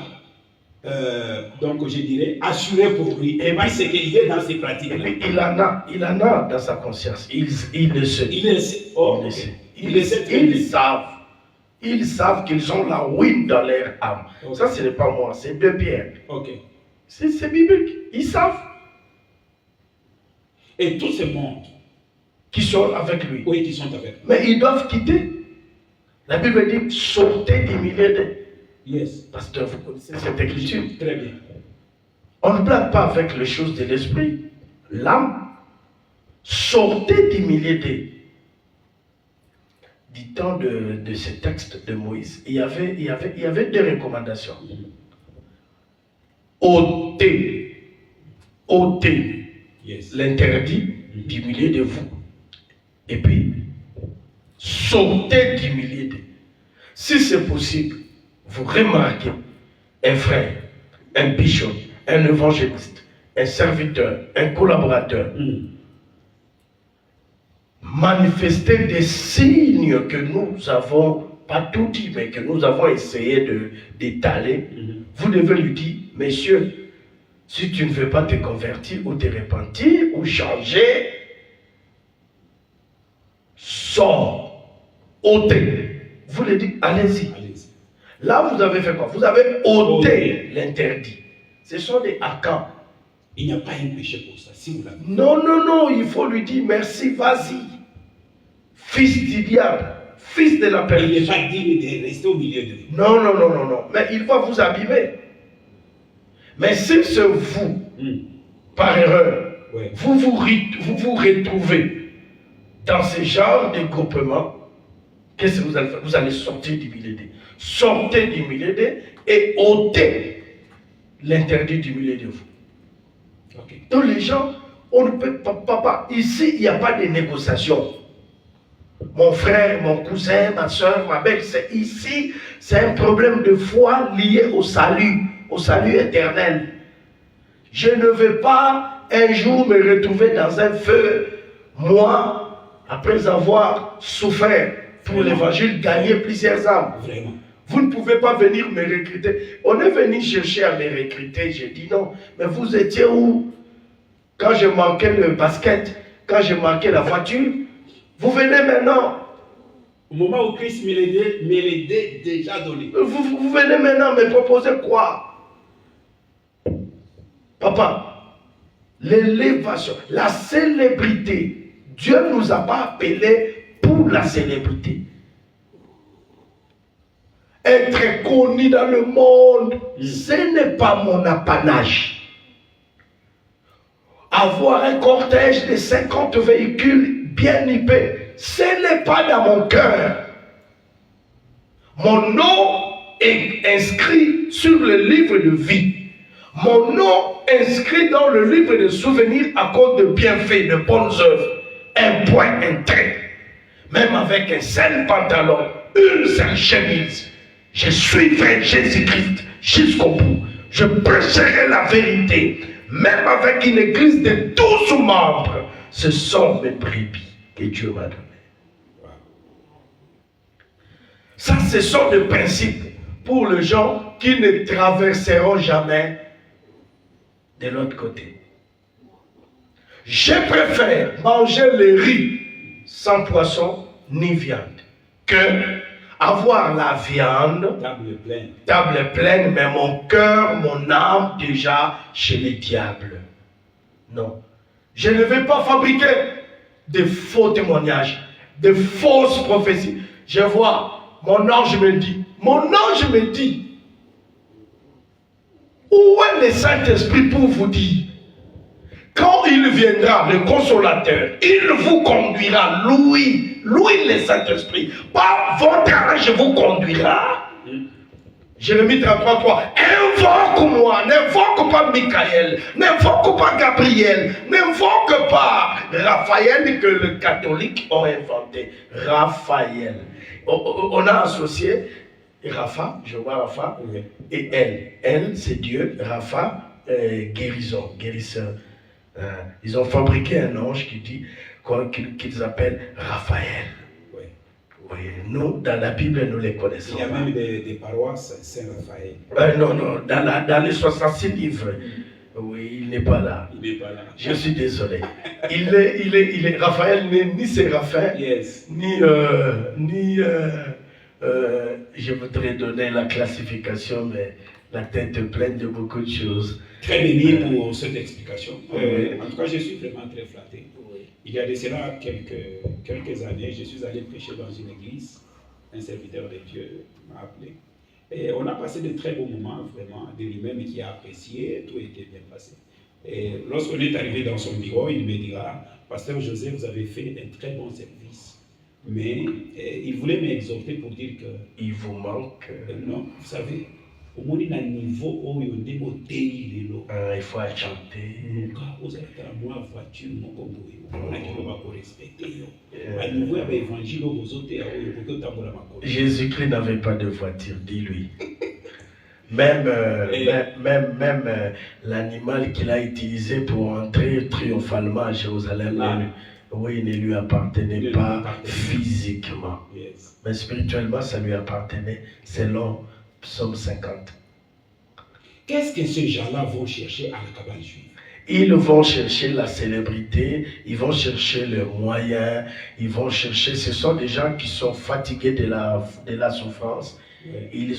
donc je dirais, assuré pour lui. Et puis c'est qu'il est dans ses pratiques. Et puis il en a dans sa conscience. Il le sait. Il le sait. Oh, il le sait très bien. Ils savent qu'ils ont la ruine dans leur âme. Okay. Ça, ce n'est pas moi, c'est de Pierre. Ok. C'est biblique. Ils savent. Et tout ce monde qui sont avec lui. Oui, qui sont avec lui. Mais ils doivent quitter. La Bible dit sortez du milieu d'eux. Yes. Pasteur, vous connaissez cette écriture. Très bien. On ne blague pas avec les choses de l'esprit. L'âme. Sortez du milieu d'eux. Du temps de ce texte de Moïse, il y avait deux recommandations. Ôtez l'interdit du milieu de vous. Et puis, sautez du milieu de. Si c'est possible, vous remarquez un frère, un bishop, un évangéliste, un serviteur, un collaborateur, manifester des signes que nous avons, pas tout dit, mais que nous avons essayé d'étaler, vous devez lui dire, monsieur, si tu ne veux pas te convertir ou te repentir ou changer, sors, ôtez. Vous le dites, allez-y. Là, vous avez fait quoi? Vous avez ôté l'interdit. Ce sont des accords. Il n'y a pas un péché pour ça, si vous l'avez. Non, il faut lui dire merci, vas-y. Fils du diable, fils de la perdition. Il n'est pas digne de rester au milieu de vous. Non. Mais il va vous abîmer. Mais si c'est vous, par erreur, vous vous retrouvez dans ce genre de groupement, qu'est-ce que vous allez faire? Vous allez sortir du milieu d'eux. Sortez du milieu d'eux et ôtez l'interdit du milieu de vous. Okay. Donc les gens, on ne peut pas, papa, ici il n'y a pas de négociation. Mon frère, mon cousin, ma soeur, ma belle, c'est ici, c'est un problème de foi lié au salut éternel. Je ne veux pas un jour me retrouver dans un feu, moi, après avoir souffert pour l'évangile, gagner plusieurs âmes. Vraiment. Vous ne pouvez pas venir me recruter. On est venu chercher à me recruter. J'ai dit non. Mais vous étiez où? Quand je manquais le basket, quand je manquais la voiture, vous venez maintenant. Au moment où Christ me l'ait déjà donné. Vous venez maintenant me proposer quoi? Papa, l'élévation, la célébrité. Dieu ne nous a pas appelés pour la célébrité. Être connu dans le monde, ce n'est pas mon apanage. Avoir un cortège de 50 véhicules bien nippés, ce n'est pas dans mon cœur. Mon nom est inscrit sur le livre de vie. Mon nom est inscrit dans le livre de souvenirs à cause de bienfaits, de bonnes œuvres. Un point, un trait. Même avec un seul pantalon, une seule chemise. Je suivrai Jésus-Christ jusqu'au bout. Je prêcherai la vérité. Même avec une église de 12 membres. Ce sont mes brebis que Dieu m'a donné. Ça, ce sont des principes pour les gens qui ne traverseront jamais de l'autre côté. Je préfère manger le riz sans poisson ni viande que avoir la viande, table pleine, mais mon cœur, mon âme déjà chez les diables. Non. Je ne vais pas fabriquer de faux témoignages, de fausses prophéties. Je vois, mon ange me dit, où est le Saint-Esprit pour vous dire, quand il viendra, le consolateur, il vous conduira, lui le Saint-Esprit, pas votre ange vous conduira. Jérémie 33:3, invoque-moi, n'invoque pas Michael, n'invoque pas Gabriel, n'invoque pas Raphaël que les catholiques ont inventé. Raphaël. On a associé Rapha, je vois Rapha, oui. Et elle. Elle, c'est Dieu, Rapha, guérisseur. Ils ont fabriqué un ange qu'ils appellent Raphaël. Oui. Oui. Nous, dans la Bible, nous les connaissons. Il y a même des paroisses Saint-Raphaël. Non, dans les 66 livres. Oui, il n'est pas là. Il n'est pas là. Je suis désolé. Il est Raphaël n'est ni Séraphin, yes. ni je voudrais donner la classification, mais la tête pleine de beaucoup de choses. Très béni pour cette explication. En tout cas, je suis vraiment très flatté. Oui. Il y a de cela quelques années, je suis allé prêcher dans une église. Un serviteur de Dieu m'a appelé. Et on a passé de très beaux moments, vraiment, de lui-même qui a apprécié, tout était bien passé. Et lorsqu'on est arrivé dans son bureau, il me dira, Pasteur José, vous avez fait un très bon service. Mais il voulait m'exhorter pour dire que... Il vous manque... non, vous savez, au moins il y a un niveau où il faut chanter. Jésus-Christ n'avait pas de voiture, dis-lui. Même l'animal qu'il a utilisé pour entrer triomphalement à Jérusalem, oui, ne lui appartenait pas physiquement. Yes. Mais spirituellement, ça lui appartenait selon Psaume 50. Qu'est-ce que ces gens-là vont chercher à la cabane juive? Ils vont chercher la célébrité, ils vont chercher le moyen, ils vont chercher... Ce sont des gens qui sont fatigués de la souffrance. Oui.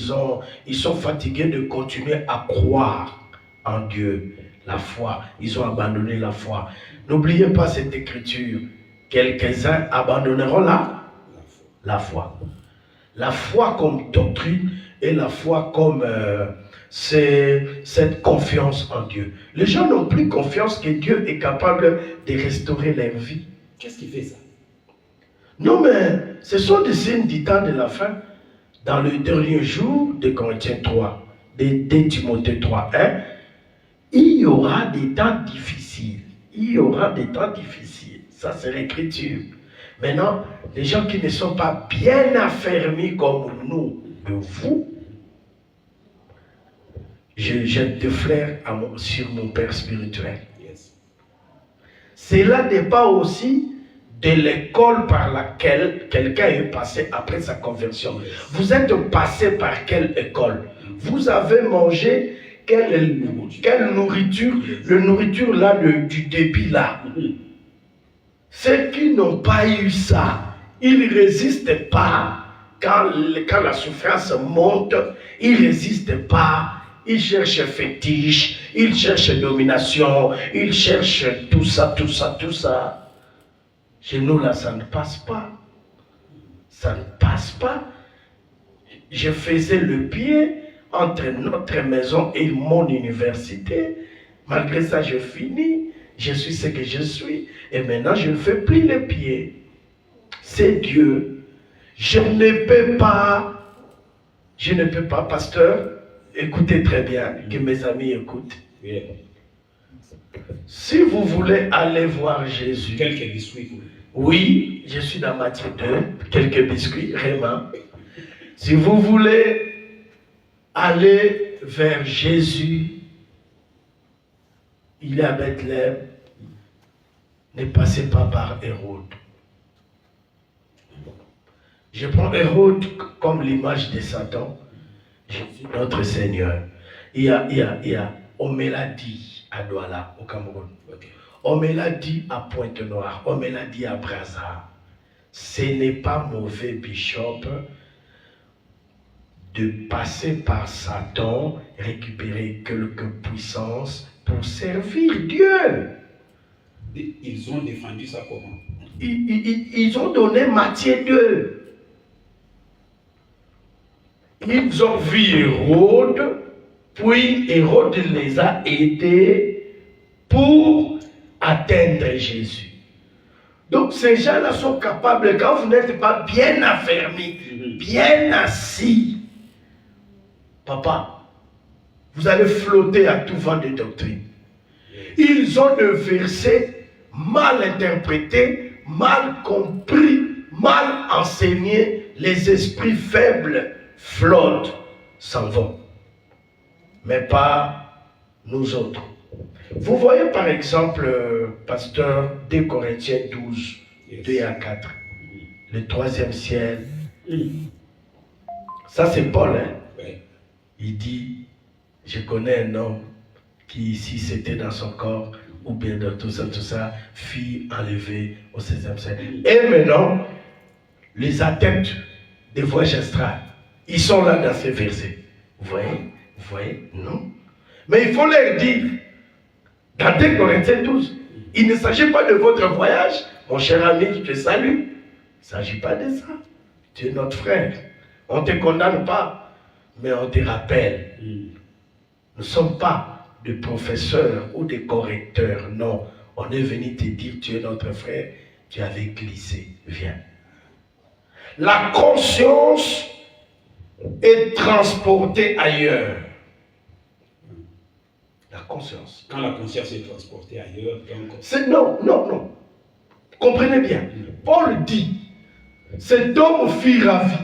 Ils sont fatigués de continuer à croire en Dieu. La foi, ils ont abandonné la foi. N'oubliez pas cette écriture. Quelques-uns abandonneront la foi. La foi comme doctrine et la foi comme cette confiance en Dieu. Les gens n'ont plus confiance que Dieu est capable de restaurer leur vie. Qu'est-ce qui fait ça? Non, mais ce sont des signes du temps de la fin. Dans le dernier jour de Corinthiens 3, de Timothée 3:1, il y aura des temps difficiles. Il y aura des temps difficiles. Ça, c'est l'écriture. Maintenant, les gens qui ne sont pas bien affermis comme nous, de vous, je jette des fleurs sur mon père spirituel. Yes. Cela dépend aussi de l'école par laquelle quelqu'un est passé après sa conversion. Yes. Vous êtes passé par quelle école? Vous avez mangé quelle nourriture? Le nourriture là, du débit là. Ceux qui n'ont pas eu ça, ils ne résistent pas. Quand la souffrance monte, ils ne résistent pas. Ils cherchent fétiche, ils cherchent domination, ils cherchent tout ça. Chez nous là, ça ne passe pas. Ça ne passe pas. Je faisais le pied entre notre maison et mon université. Malgré ça, je finis. Je suis ce que je suis. Et maintenant, je ne fais plus les pieds. C'est Dieu. Je ne peux pas, pasteur. Écoutez très bien, que mes amis écoutent. Yeah. Si vous voulez aller voir Jésus... Quelques biscuits. Oui, je suis dans Matthieu 2. Quelques biscuits, vraiment. Si vous voulez aller vers Jésus, il est à Bethléem. Ne passez pas par Hérode. Je prends Hérode comme l'image de Satan. Notre Seigneur. On me l'a dit à Douala, au Cameroun. Okay. On me l'a dit à Pointe-Noire, on me l'a dit à Brazza. Ce n'est pas mauvais, Bishop, de passer par Satan, récupérer quelques puissances pour servir Dieu. Ils ont défendu ça comment? Ils ont donné Matthieu 2. Ils ont vu Hérode, puis Hérode les a aidés pour atteindre Jésus. Donc ces gens-là sont capables, quand vous n'êtes pas bien affermi, bien assis, papa, vous allez flotter à tout vent de doctrine. Ils ont des versets mal interprétés, mal compris, mal enseignés. Les esprits faibles flottent, s'en vont. Mais pas nous autres. Vous voyez par exemple, pasteur, 2 Corinthiens 12, 2 à 4, le 3e ciel. Ça c'est Paul, hein? Il dit, je connais un homme qui ici c'était dans son corps, ou bien dans tout ça, fut enlevé au 16e siècle. Et maintenant, les adeptes des voyages astrales, ils sont là dans ces versets. Vous voyez? Non. Mais il faut leur dire, dans 2 Corinthiens 12, il ne s'agit pas de votre voyage, mon cher ami, je te salue. Il ne s'agit pas de ça. Tu es notre frère. On ne te condamne pas. Mais on te rappelle, nous ne sommes pas des professeurs ou des correcteurs, non. On est venu te dire, tu es notre frère, tu avais glissé, viens. La conscience est transportée ailleurs. La conscience. Quand la conscience est transportée ailleurs, donc... Non. Comprenez bien. Paul dit, cet homme fut ravi.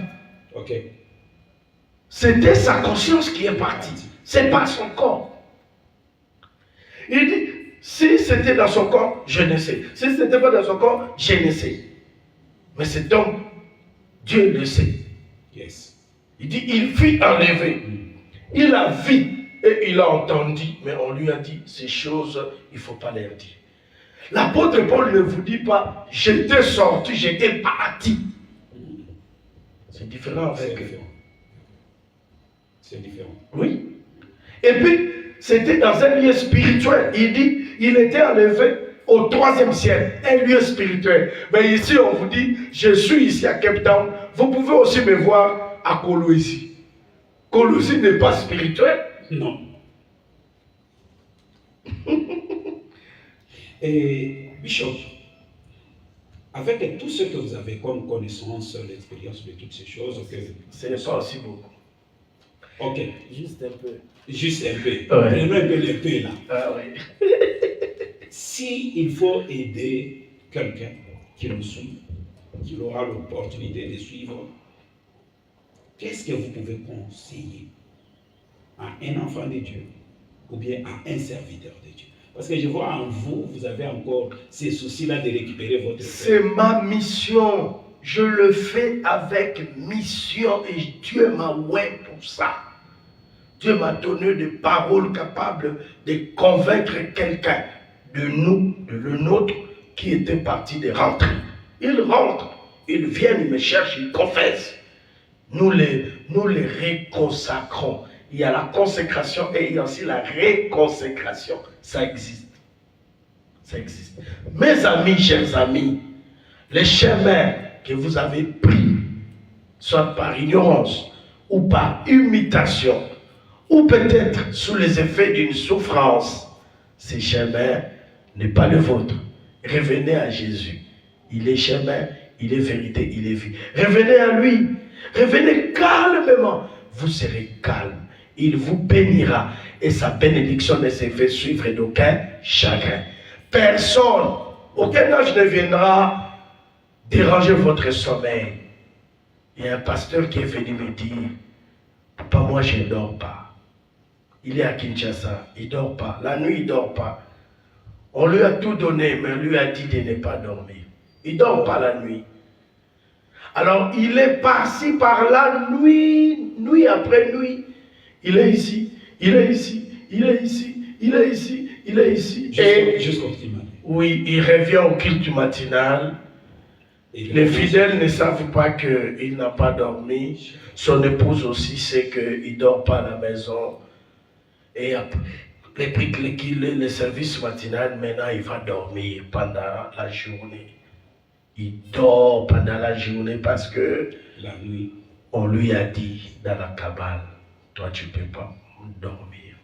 Ok. C'était sa conscience qui est partie. C'est pas son corps. Il dit, si c'était dans son corps, je ne sais. Si ce n'était pas dans son corps, je ne sais. Mais cet homme, Dieu le sait. Yes. Il dit, il fut enlevé. Il a vu et il a entendu. Mais on lui a dit, ces choses, il ne faut pas les dire. L'apôtre Paul ne vous dit pas, j'étais sorti, j'étais parti. C'est différent avec eux. C'est différent. Oui. Et puis, c'était dans un lieu spirituel. Il dit, il était enlevé au 3e ciel, un lieu spirituel. Mais ici, on vous dit, je suis ici à Cape Town. Vous pouvez aussi me voir à Kolwezi. Kolwezi n'est pas spirituel. Non. Et Bishop, avec tout ce que vous avez comme connaissance, l'expérience de toutes ces choses, ce n'est pas aussi beaucoup. Ok. Juste un peu. Juste un peu. Ouais. Prenons un peu le peu là. Ah oui. Si il faut aider quelqu'un qui nous suit, qui aura l'opportunité de suivre, qu'est-ce que vous pouvez conseiller à un enfant de Dieu ou bien à un serviteur de Dieu? Parce que je vois en vous, vous avez encore ces soucis-là de récupérer votre C'est ma mission. Je le fais avec mission et Dieu m'a oué pour ça. Dieu m'a donné des paroles capables de convaincre quelqu'un de nous, de le nôtre, qui était parti de rentrer. Ils rentrent, ils viennent, ils me cherchent, ils confessent. Nous les réconsacrons. Il y a la consécration et il y a aussi la réconsécration. Ça existe. Ça existe. Mes amis, chers amis, les chemins que vous avez pris, soit par ignorance ou par imitation, ou peut-être sous les effets d'une souffrance, ces chemins n'est pas le vôtre. Revenez à Jésus. Il est chemin, il est vérité, il est vie. Revenez à lui. Revenez calmement. Vous serez calme. Il vous bénira et sa bénédiction ne se fait suivre d'aucun chagrin. Personne, aucun âge ne viendra déranger votre sommeil. Il y a un pasteur qui est venu me dire, papa, moi je ne dors pas. Il est à Kinshasa, il ne dort pas. La nuit, il ne dort pas. On lui a tout donné, mais on lui a dit de ne pas dormir. Il ne dort pas la nuit. Alors, il est parti par la nuit, nuit après nuit. Il est ici, il est ici, il est ici, il est ici, il est ici. Jusqu'au petit matin. Oui, il revient au culte matinal. Les fidèles ne savent pas qu'il n'a pas dormi. Son épouse aussi sait qu'il ne dort pas à la maison. Et après, le service matinal, maintenant, il va dormir pendant la journée. Il dort pendant la journée parce que la nuit, on lui a dit dans la cabale, toi tu ne peux pas dormir.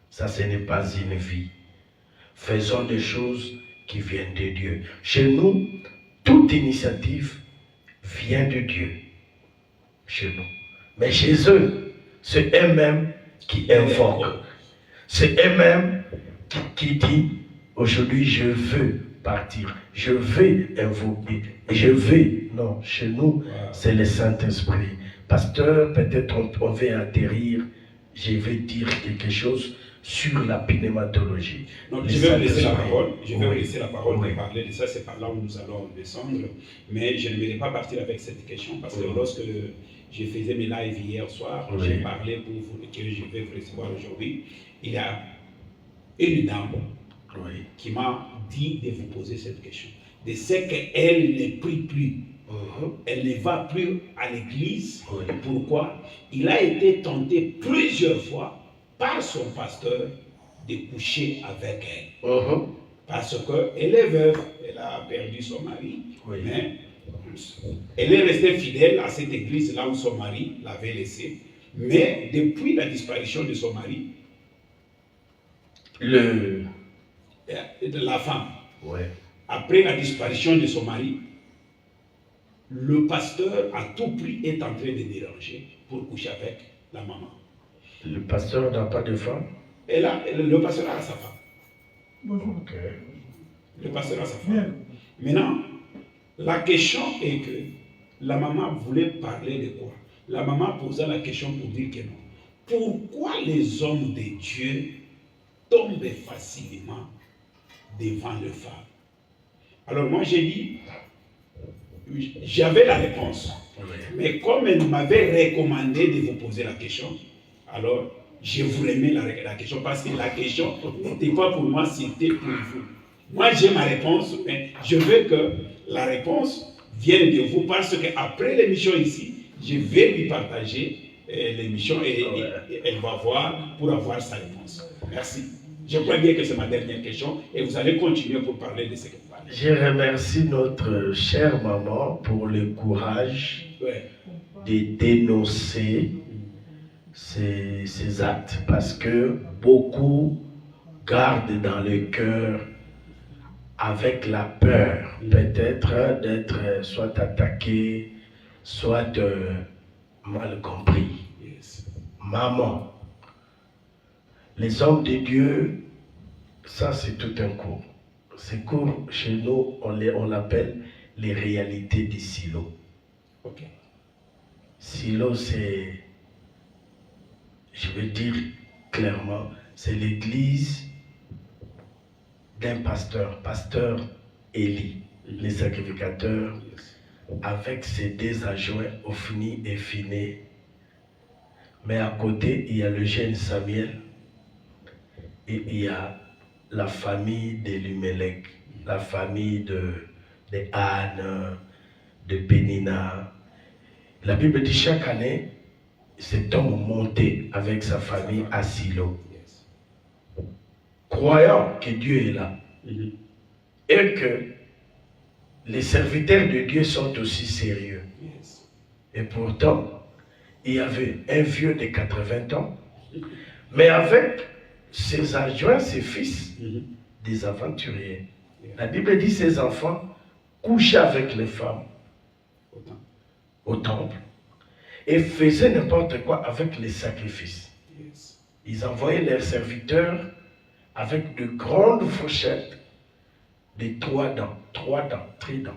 Ça, ce n'est pas une vie. Faisons des choses qui viennent de Dieu. Chez nous, toute initiative vient de Dieu. Chez nous. Mais chez eux, c'est eux-mêmes qui invoquent. C'est eux-mêmes qui disent, aujourd'hui je veux partir, je vais invoquer, je vais. Non, chez nous, c'est le Saint-Esprit. Pasteur, peut-être on va atterrir, je vais dire quelque chose sur la pneumatologie. Donc, je vais vous laisser la parole. Je vais vous laisser la parole pour parler de ça. C'est par là où nous allons descendre. Mais je ne vais pas partir avec cette question parce que lorsque je faisais mes lives hier soir, j'ai parlé pour vous que je vais vous recevoir aujourd'hui. Il y a une dame qui m'a dit de vous poser cette question. De ce qu'elle ne prie plus. Elle ne va plus à l'église. Pourquoi? Il a été tenté plusieurs fois par son pasteur de coucher avec elle. Parce qu'elle est veuve, elle a perdu son mari, mais elle est restée fidèle à cette église là où son mari l'avait laissée. Mais depuis la disparition de son mari, de la femme, après la disparition de son mari, le pasteur à tout prix est en train de déranger pour coucher avec la maman. Le pasteur n'a pas de femme? Le pasteur a sa femme. Le pasteur a sa femme. Maintenant, la question est que la maman voulait parler de quoi? La maman posa la question pour dire que non. Pourquoi les hommes de Dieu tombent facilement devant le femmes? Alors moi j'ai dit, j'avais la réponse. Mais comme elle m'avait recommandé de vous poser la question, alors je vous remets la question parce que la question n'était pas pour moi, c'était pour vous. Moi j'ai ma réponse, mais je veux que la réponse vienne de vous parce qu'après l'émission ici, je vais lui partager l'émission et elle va voir pour avoir sa réponse. Merci. Je crois bien que c'est ma dernière question et vous allez continuer pour parler de ce que vous parlez. Je remercie notre chère maman pour le courage de dénoncer ces actes parce que beaucoup gardent dans le cœur avec la peur peut-être d'être soit attaqué, soit mal compris. Maman, les hommes de Dieu, ça c'est tout un cours. Ces cours, chez nous, on l'appelle les réalités des silos. Silo, c'est, je veux dire clairement, c'est l'église d'un pasteur, pasteur Élie, les sacrificateurs, avec ses deux adjoints, Ophni et Phiné. Mais à côté, il y a le jeune Samuel et il y a la famille d'Elimelech, la famille de Anne, de Pénina. La Bible dit chaque année, cet homme montait avec sa famille à Silo, croyant que Dieu est là et que les serviteurs de Dieu sont aussi sérieux. Et pourtant, il y avait un vieux de 80 ans, mais avec ses adjoints, ses fils, des aventuriers. La Bible dit ses enfants couchaient avec les femmes au temple et faisaient n'importe quoi avec les sacrifices. Ils envoyaient leurs serviteurs avec de grandes fourchettes de 3 dents, tridents.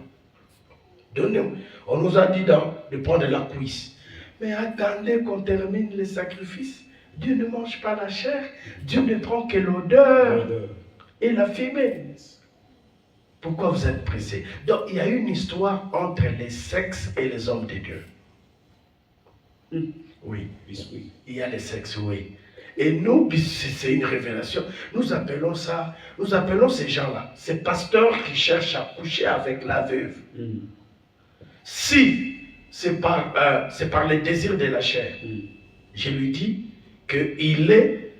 On nous a dit de prendre la cuisse. Mais attendez qu'on termine les sacrifices. Dieu ne mange pas la chair. Dieu ne prend que l'odeur et la fumée. Pourquoi vous êtes pressés? Donc il y a une histoire entre les sexes et les hommes de Dieu. Oui. Il y a les sexes, oui. Et nous, c'est une révélation. Nous appelons ces gens-là, ces pasteurs qui cherchent à coucher avec la veuve. Si c'est par les désirs de la chair, je lui dis qu'il est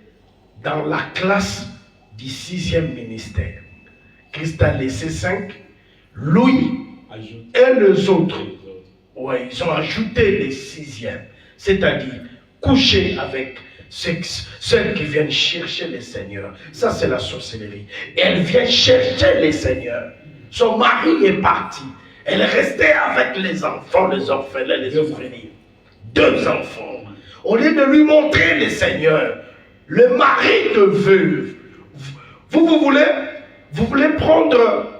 dans la classe du 6e ministère. Christ a laissé 5, lui et les autres. Ouais, ils ont ajouté les 6e, c'est-à-dire coucher avec celles qui viennent chercher les seigneurs. Ça, c'est la sorcellerie. Elle vient chercher les seigneurs. Son mari est parti. Elle est restée avec les enfants, les orphelins, les orphelines. 2 enfants. Au lieu de lui montrer les seigneurs, le mari de veuve, vous voulez prendre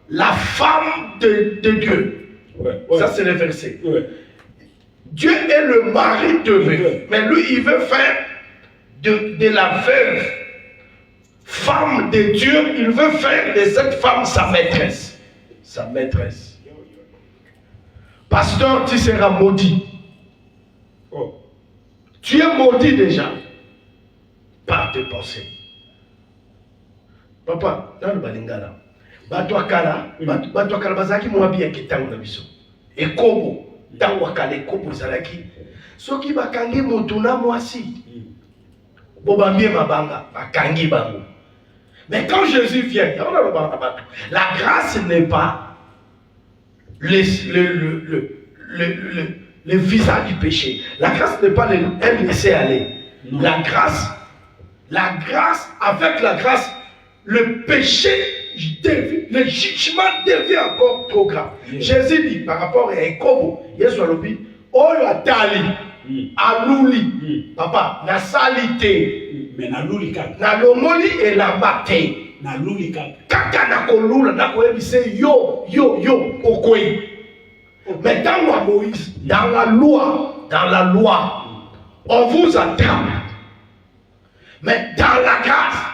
la femme de Dieu. Ça, c'est le verset. Dieu est le mari de veuve. Mais lui, il veut faire de la veuve femme de Dieu. Il veut faire de cette femme sa maîtresse. Sa maîtresse. Pasteur, tu seras maudit. Tu es maudit déjà par tes pensées. Papa, dans le balingala, batouakala, bazaki moabia kitango na biso. Et kobo, dans wakale kobo zalaki. Soki bakangi motuna mwasi. Bobambie mabanga, bakangi bango. Mais quand Jésus vient, la grâce n'est pas le visage du péché. La grâce n'est pas un laisser-aller. La grâce, avec la grâce, le péché, le jugement devient encore trop grave. Jésus dit par rapport à Ekobo, Yesu alobi, oyo atali, aluli, papa, na salité, mais na luli kaka, na lomoli et la bate. na luli kaka. Kaka na kolula, na koyebise yo, okoi. Mais dans la Moïse, dans la loi, on vous attrape. Mais dans la grâce,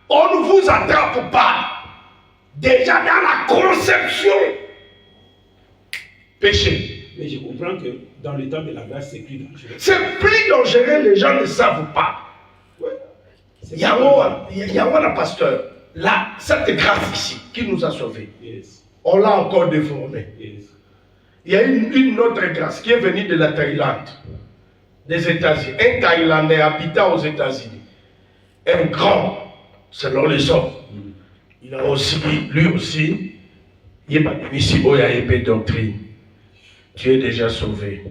on ne vous attrape pas. Déjà dans la conception, péché. Mais je comprends que dans le temps de la grâce, c'est plus dangereux. C'est plus dangereux, les gens ne savent pas. Il y a un pasteur. Là, cette grâce ici, qui nous a sauvés, on l'a encore déformée. Il y a une autre grâce qui est venue de la Thaïlande, des États-Unis. Un Thaïlandais habitant aux États-Unis. Un grand, selon les hommes. Il a aussi, lui aussi, il n'est pas ici, il y a épée doctrine. Tu es déjà sauvé.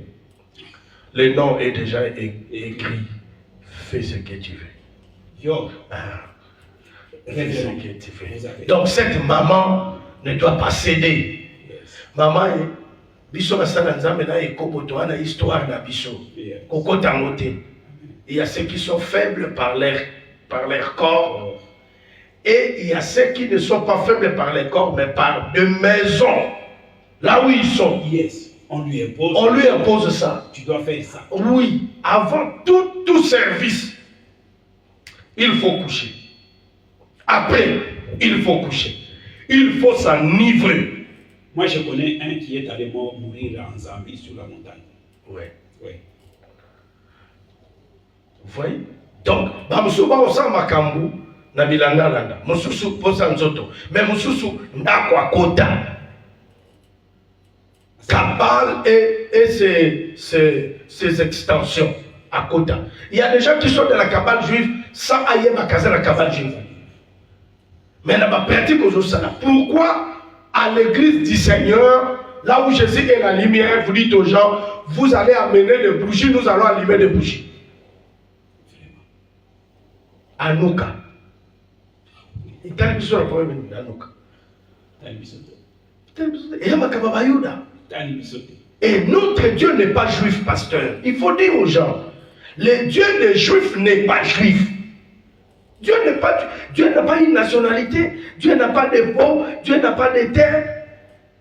Le nom est déjà écrit. Fais ce que tu veux. Fais ce que tu veux. Donc cette maman ne doit pas céder. Maman est. Biso basala nzambe na ekoboto ana histoire na biso. Kokota ngote. Il y a ceux qui sont faibles par leur corps. Et il y a ceux qui ne sont pas faibles par leur corps, mais par de maisons. Là où ils sont. On lui impose ça. Tu dois faire ça. Oui. Avant tout service, il faut coucher. Après, il faut coucher. Il faut s'enivrer. Moi, je connais un qui est allé mourir en Zambie sur la montagne. Oui. Vous voyez? Donc, Bamsuba osa makambu na bilanda landa. Mususu posa nzoto. Mais mususu ndakwa kota. Kabal et ses extensions à Kota. Il y a des gens qui sont de la cabale juive sans ailleurs caser la cabale juive. Mais dans ma pratique aujourd'hui, pourquoi à l'église du Seigneur, là où Jésus est la lumière, vous dites aux gens, vous allez amener des bougies, nous allons allumer des bougies. Anouka. Il t'a dit sur le problème d'Anouka. Et notre Dieu n'est pas juif, pasteur. Il faut dire aux gens, le Dieu des juifs n'est pas juif. Dieu n'a pas une nationalité, Dieu n'a pas de peau, Dieu n'a pas de terre,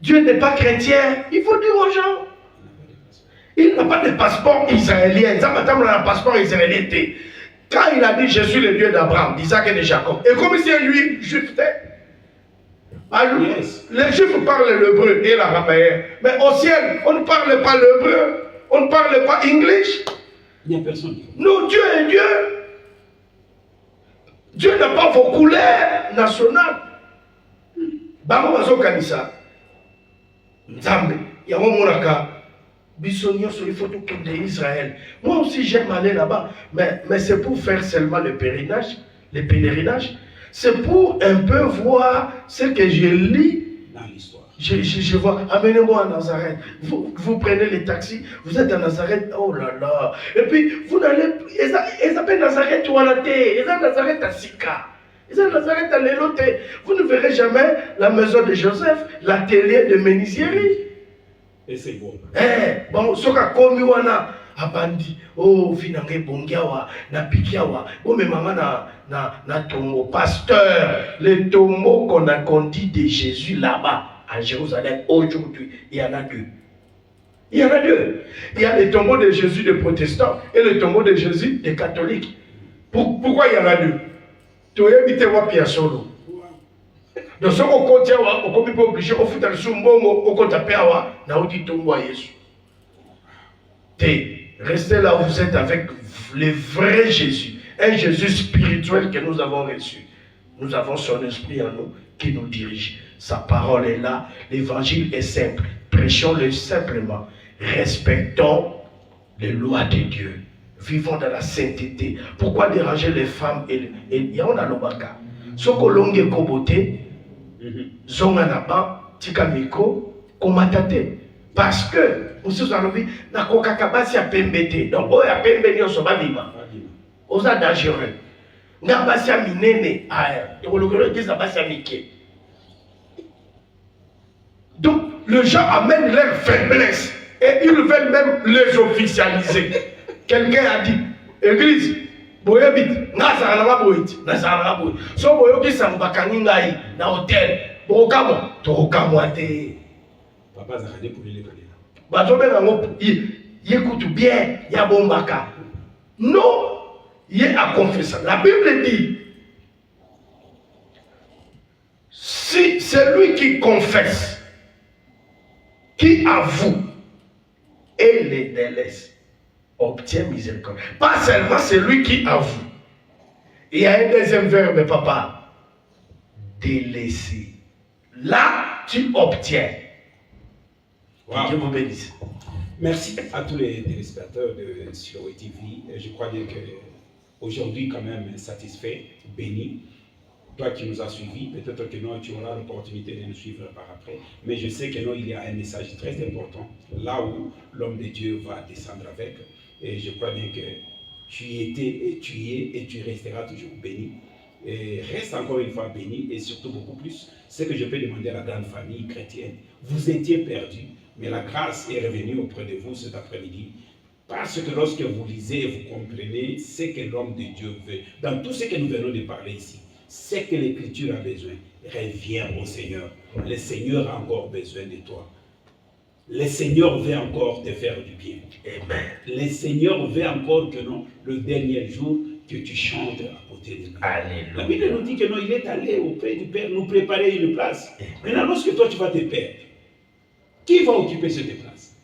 Dieu n'est pas chrétien. Il faut dire aux gens, il n'a pas de passeport israélien. Il n'a pas de passeport israélien. Quand il a dit je suis le Dieu d'Abraham, d'Isaac et de Jacob, et comme c'est lui, juif, les juifs parlent l'hébreu et l'araméen, mais au ciel, on ne parle pas l'hébreu, on ne parle pas anglais. Il n'y a personne. Nous, Dieu est Dieu. Dieu n'a pas vos couleurs nationales. Bango bazo kanisa. Nzambe. Yango monaka. Bisognos sur les photos d'Israël. Moi aussi j'aime aller là-bas. Mais c'est pour faire seulement le pèlerinage. Le pèlerinage. C'est pour un peu voir ce que je lis dans l'histoire. Je vois, amenez-moi à Nazareth. Vous prenez les taxis, vous êtes à Nazareth, oh là là. Et puis, vous n'allez, ils appellent Nazareth ou à la terre, ils ont Nazareth à Sika, ils ont Nazareth à l'Élote. Vous ne verrez jamais la maison de Joseph, l'atelier de menuiserie. Et c'est bon. Bon, ce qu'a commis wana, abandi, oh, vinange bongiawa, na pikiawa, oh, mais maman na tombeau, pasteur, les tombeaux qu'on a conduits de Jésus là-bas. À Jérusalem, aujourd'hui, il y en a deux. Il y en a deux. Il y a le tombeau de Jésus des protestants et le tombeau de Jésus des catholiques. Pourquoi il y en a deux? Tu as évité wa pia solo. Donc, ce qu'on compte, on peut pas obliger, on fout dans le sumbongo, on compte à péawa, na odi tombeau à Jésus. Restez là où vous êtes avec le vrai Jésus. Un Jésus spirituel que nous avons reçu. Nous avons son esprit en nous qui nous dirige. Sa parole est là. L'évangile est simple. Prêchons-le simplement. Respectons les lois de Dieu. Vivons dans la sainteté. Pourquoi déranger les femmes et Yaona Lobaka? Sokolonge Kobote, Zonganaba, Tikamiko, Komatate. Parce que, vous avez dit, na kokakabasi a pembete. Donc, oh, ya pembete, on se va vivre. On est dangereux. Na basi a minene, donc, les gens amènent leur faiblesse et ils veulent même les officialiser. Quelqu'un a dit, Église, boyebit, nazarama boyit, nazarama boyit. So boyoki sambakani ngai na hôtel, bokamo, tokamo ate. Papa Zakade pour les connaître. Bazobe nango, yekutu bien, yabombaka. Non, il est à confesser. La Bible dit, si c'est lui qui confesse, qui avoue et les délaisse, obtient miséricorde. Pas seulement celui qui avoue. Il y a un deuxième verbe, papa. Délaisser. Là, tu obtiens. Wow. Dieu vous bénisse. Merci à tous les téléspectateurs de Siloé TV. Je crois bien qu'aujourd'hui, quand même, satisfait, béni. Toi qui nous as suivis, peut-être que non, tu auras l'opportunité de nous suivre par après. Mais je sais que non, il y a un message très important, là où l'homme de Dieu va descendre avec. Et je crois bien que tu étais et tu y es et tu resteras toujours béni. Et reste encore une fois béni et surtout beaucoup plus. Ce que je peux demander à la grande famille chrétienne, vous étiez perdus, mais la grâce est revenue auprès de vous cet après-midi. Parce que lorsque vous lisez et vous comprenez ce que l'homme de Dieu veut, dans tout ce que nous venons de parler ici, ce que l'Écriture a besoin, reviens au Seigneur. Le Seigneur a encore besoin de toi. Le Seigneur veut encore te faire du bien. Amen. Le Seigneur veut encore que non, le dernier jour, que tu chantes à côté de lui. Alléluia. La Bible nous dit que non, il est allé auprès du Père nous préparer une place. Amen. Maintenant, lorsque toi tu vas te perdre, qui va occuper cette place?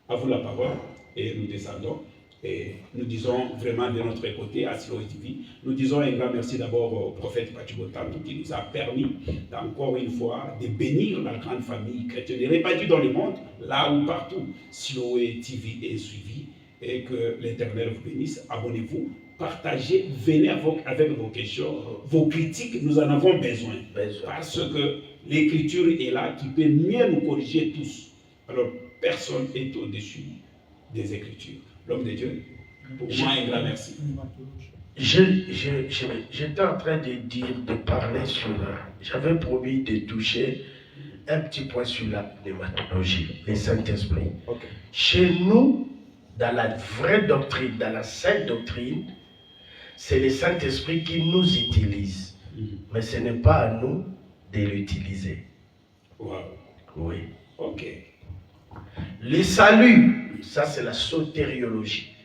À vous la parole et nous descendons. Et nous disons vraiment de notre côté à Siloé TV, nous disons un grand merci d'abord au prophète Pachibotantou qui nous a permis encore une fois de bénir la grande famille chrétienne répandue dans le monde, là où partout Siloé TV est suivi, et que l'Éternel vous bénisse. Abonnez-vous, partagez, venez avec vos questions, vos critiques, nous en avons besoin. Parce que l'Écriture est là qui peut mieux nous corriger tous. Alors personne n'est au-dessus des Écritures. L'homme de Dieu, pour moi, un grand merci. J'étais en train de parler sur j'avais promis de toucher un petit point sur la pneumatologie, le Saint-Esprit. Okay. Chez nous, dans la vraie doctrine, dans la sainte doctrine, c'est le Saint-Esprit qui nous utilise. Mais ce n'est pas à nous de l'utiliser. Wow. Oui. Ok. Le salut, ça c'est la sotériologie.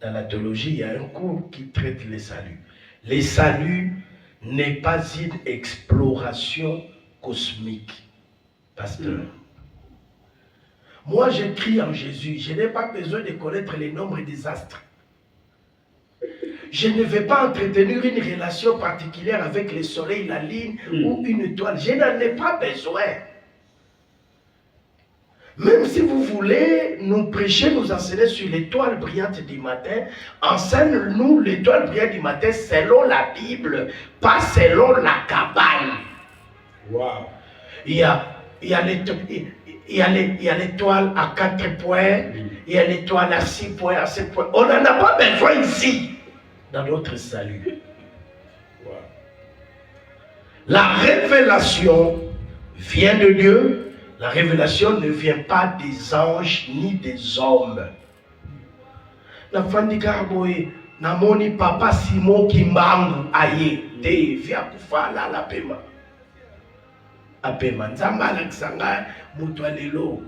Dans la théologie, il y a un cours qui traite le salut. Le salut n'est pas une exploration cosmique, pasteur. Moi, j'écris en Jésus. Je n'ai pas besoin de connaître les nombres des astres. je ne vais pas entretenir une relation particulière avec le soleil, la lune ou une étoile. Je n'en ai pas besoin. Même si vous voulez nous prêcher, nous enseigner sur l'étoile brillante du matin, enseigne-nous l'étoile brillante du matin selon la Bible, pas selon la Kabbale. Wow. Il y a l'étoile à 4 points, il y a l'étoile à 6 points, à 7 points. On n'en a pas besoin ici, dans notre salut. Wow. La révélation vient de Dieu. La révélation ne vient pas des anges ni des hommes. Namoni papa Simon Kimbangu aye te via kufala la pema. Apema nzamba alakisanga mutu alelo.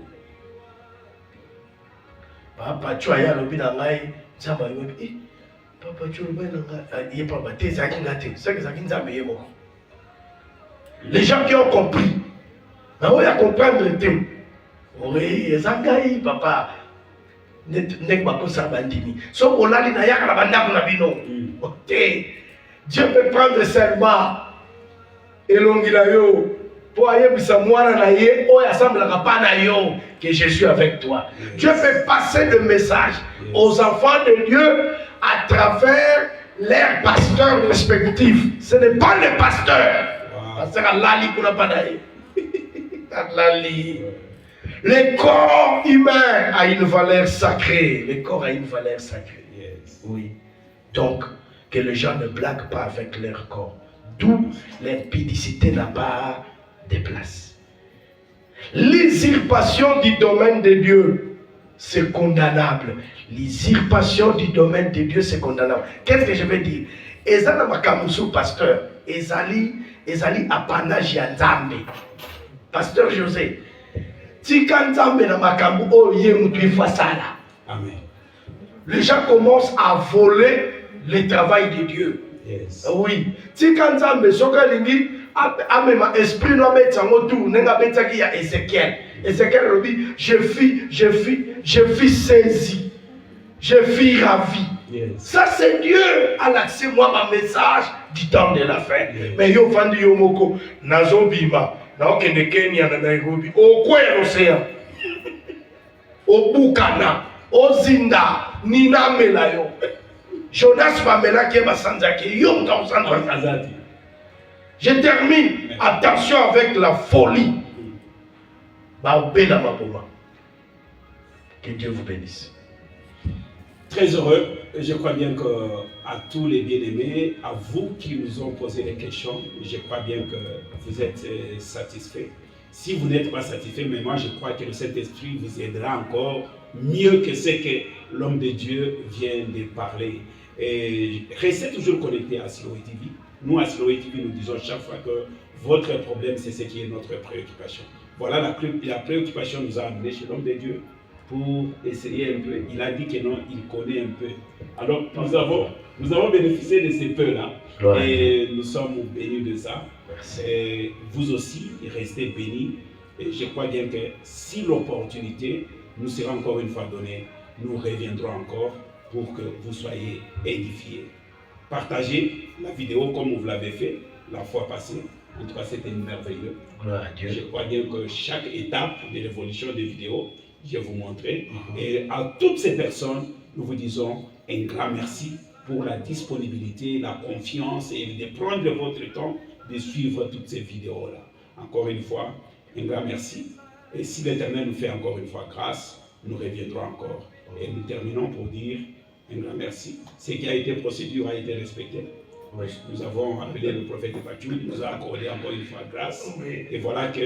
Papa chwa ya lobi na ngai nzamba yobi papa chwa lobi na ngai ye papa te zaki ngate c'est que zaki nzamba yebo. Les gens qui ont compris. On va comprendre le thème. Oui, Zangai, papa. Nek bako sabandini. So olali na yaka la banda na bino. Ok. Dieu peut prendre seulement elongi na yo pour ayebisa mwana na ye o yasamblaka pa na yo que je suis avec toi. Yes. Dieu peut passer le message aux enfants de Dieu à travers leurs pasteurs respectifs. Ce n'est pas le pasteur. Pasteur Allah li kuna pa na ye. Le corps humain a une valeur sacrée. Le corps a une valeur sacrée. Yes. Oui. Donc, que les gens ne blaguent pas avec leur corps. D'où l'impudicité n'a pas de place. L'usurpation du domaine de Dieu, c'est condamnable. L'usurpation du domaine de Dieu, c'est condamnable. Qu'est-ce que je veux dire? Ezana makamusu pasteur. Ezali apanage ya Nzambe. Pasteur José, tika Nzambe na makambu oye mutu ifasala. Amen. Les gens commencent à voler le travail de Dieu. Yes. Oui. Tika Nzambe soka lingi amema esprit no betango tu nenga betaki ya Ézéchiel. Ézéchiel lobi je fus saisi. Je fus ravi. Yes. Ça c'est Dieu a laissé moi ma message du temps de la fin. Yes. Mais yo fandi yo moko nazo bima. Na okende Kenya na Nairobi okwela l'océan obukana ozinda ninamela yo Jonas Pamela qui est basanzaki yo mkausandwa. Je termine. Attention avec la folie. Baobela mapoma. Que Dieu vous bénisse. Très heureux. Je crois bien que à tous les bien-aimés, à vous qui nous ont posé des questions, je crois bien que vous êtes satisfaits. Si vous n'êtes pas satisfaits, mais moi je crois que le Saint-Esprit vous aidera encore mieux que ce que l'homme de Dieu vient de parler. Et restez toujours connectés à Siloé TV. Nous, à Siloé TV, nous disons chaque fois que votre problème, c'est ce qui est notre préoccupation. Voilà la préoccupation nous a amené chez l'homme de Dieu pour essayer un peu. Il a dit que non, il connaît un peu. Alors, nous avons bénéficié de ces peu-là. Et nous sommes bénis de ça. Et vous aussi, restez bénis. Et je crois bien que si l'opportunité nous sera encore une fois donnée, nous reviendrons encore pour que vous soyez édifiés. Partagez la vidéo comme vous l'avez fait la fois passée. En tout cas, c'était merveilleux. Je crois bien que chaque étape de l'évolution des vidéos, je vais vous montrer. Et à toutes ces personnes, nous vous disons un grand merci pour la disponibilité, la confiance et de prendre votre temps de suivre toutes ces vidéos-là. Encore une fois, un grand merci. Et si l'Éternel nous fait encore une fois grâce, nous reviendrons encore. Et nous terminons pour dire un grand merci. Ce qui a été procédure a été respecté. Oui. Nous avons appelé le prophète Bachou, il nous a accordé encore une fois grâce. Oui. Et voilà que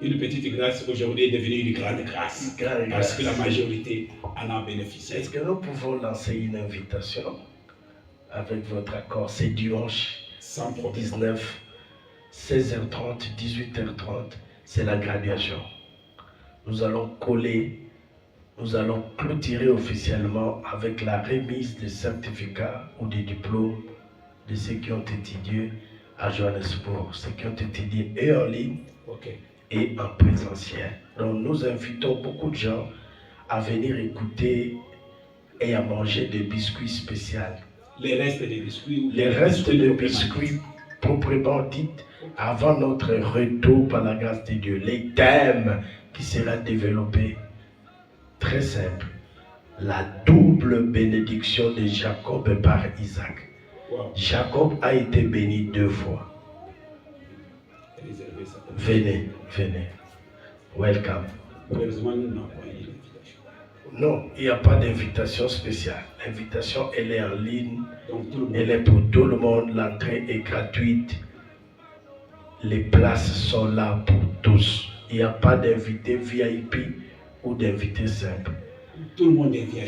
une petite grâce aujourd'hui est devenue une grande grâce. Parce que la majorité en a bénéficié. Est-ce que nous pouvons lancer une invitation avec votre accord? C'est dimanche 19, 16h30, 18h30. C'est la graduation. Nous allons coller, nous allons clôturer officiellement avec la remise des certificats ou des diplômes de ceux qui ont étudié à Johannesburg, ceux qui ont étudié et en ligne et en présentiel. Donc nous invitons beaucoup de gens à venir écouter et à manger des biscuits spéciaux. les restes des biscuits. Ou les restes de biscuits, proprement dit, avant notre retour par la grâce de Dieu. Les thèmes qui sera développé, très simple. La double bénédiction de Jacob par Isaac. Wow. Jacob a été béni 2 fois. Venez, venez. Welcome. Malheureusement, nous n'avons pas eu l'invitation. Non, il n'y a pas d'invitation spéciale. L'invitation, elle est en ligne. Donc, tout le monde. Elle est pour tout le monde. L'entrée est gratuite. Les places sont là pour tous. Il n'y a pas d'invité VIP ou d'invité simple. Tout le monde est VIP.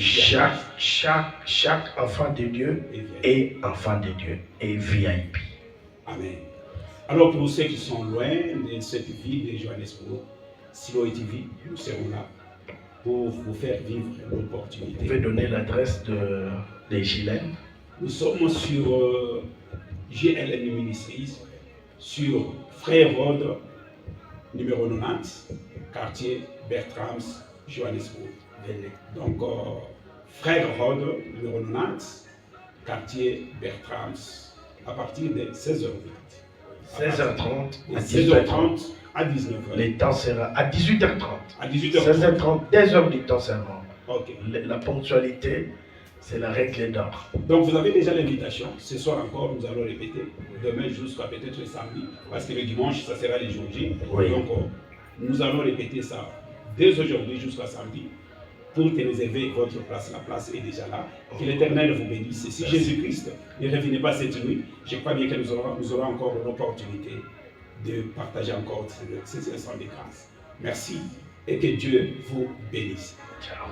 Chaque enfant de Dieu est enfant de Dieu et VIP. Amen. Alors pour ceux qui sont loin de cette ville de Johannesburg, Siloé TV, nous serons là pour vous faire vivre l'opportunité. Vous pouvez donner l'adresse de Gilène. Nous sommes sur GLN Ministries, sur Frère Road, numéro 90, quartier Bertrams, Johannesburg. Donc, Frère Road, numéro 90, quartier Bertrams, à partir de 16h30. 16h30 à 16h30 à 19h. Le temps sera à 18h30. À 18h30. 16h30, 2 heures du temps seulement. Ok. La ponctualité, c'est la règle d'or. Donc vous avez déjà l'invitation. Ce soir encore, nous allons répéter. Demain jusqu'à peut-être le samedi. Parce que le dimanche, ça sera les jours J. Oui. Donc nous allons répéter ça dès aujourd'hui jusqu'à samedi. Pour te réserver votre place. La place est déjà là. Que l'Éternel vous bénisse. Si Jésus-Christ ne revenait pas cette nuit, je crois bien que nous aurons encore l'opportunité de partager encore ces instants de grâce. Merci et que Dieu vous bénisse. Ciao.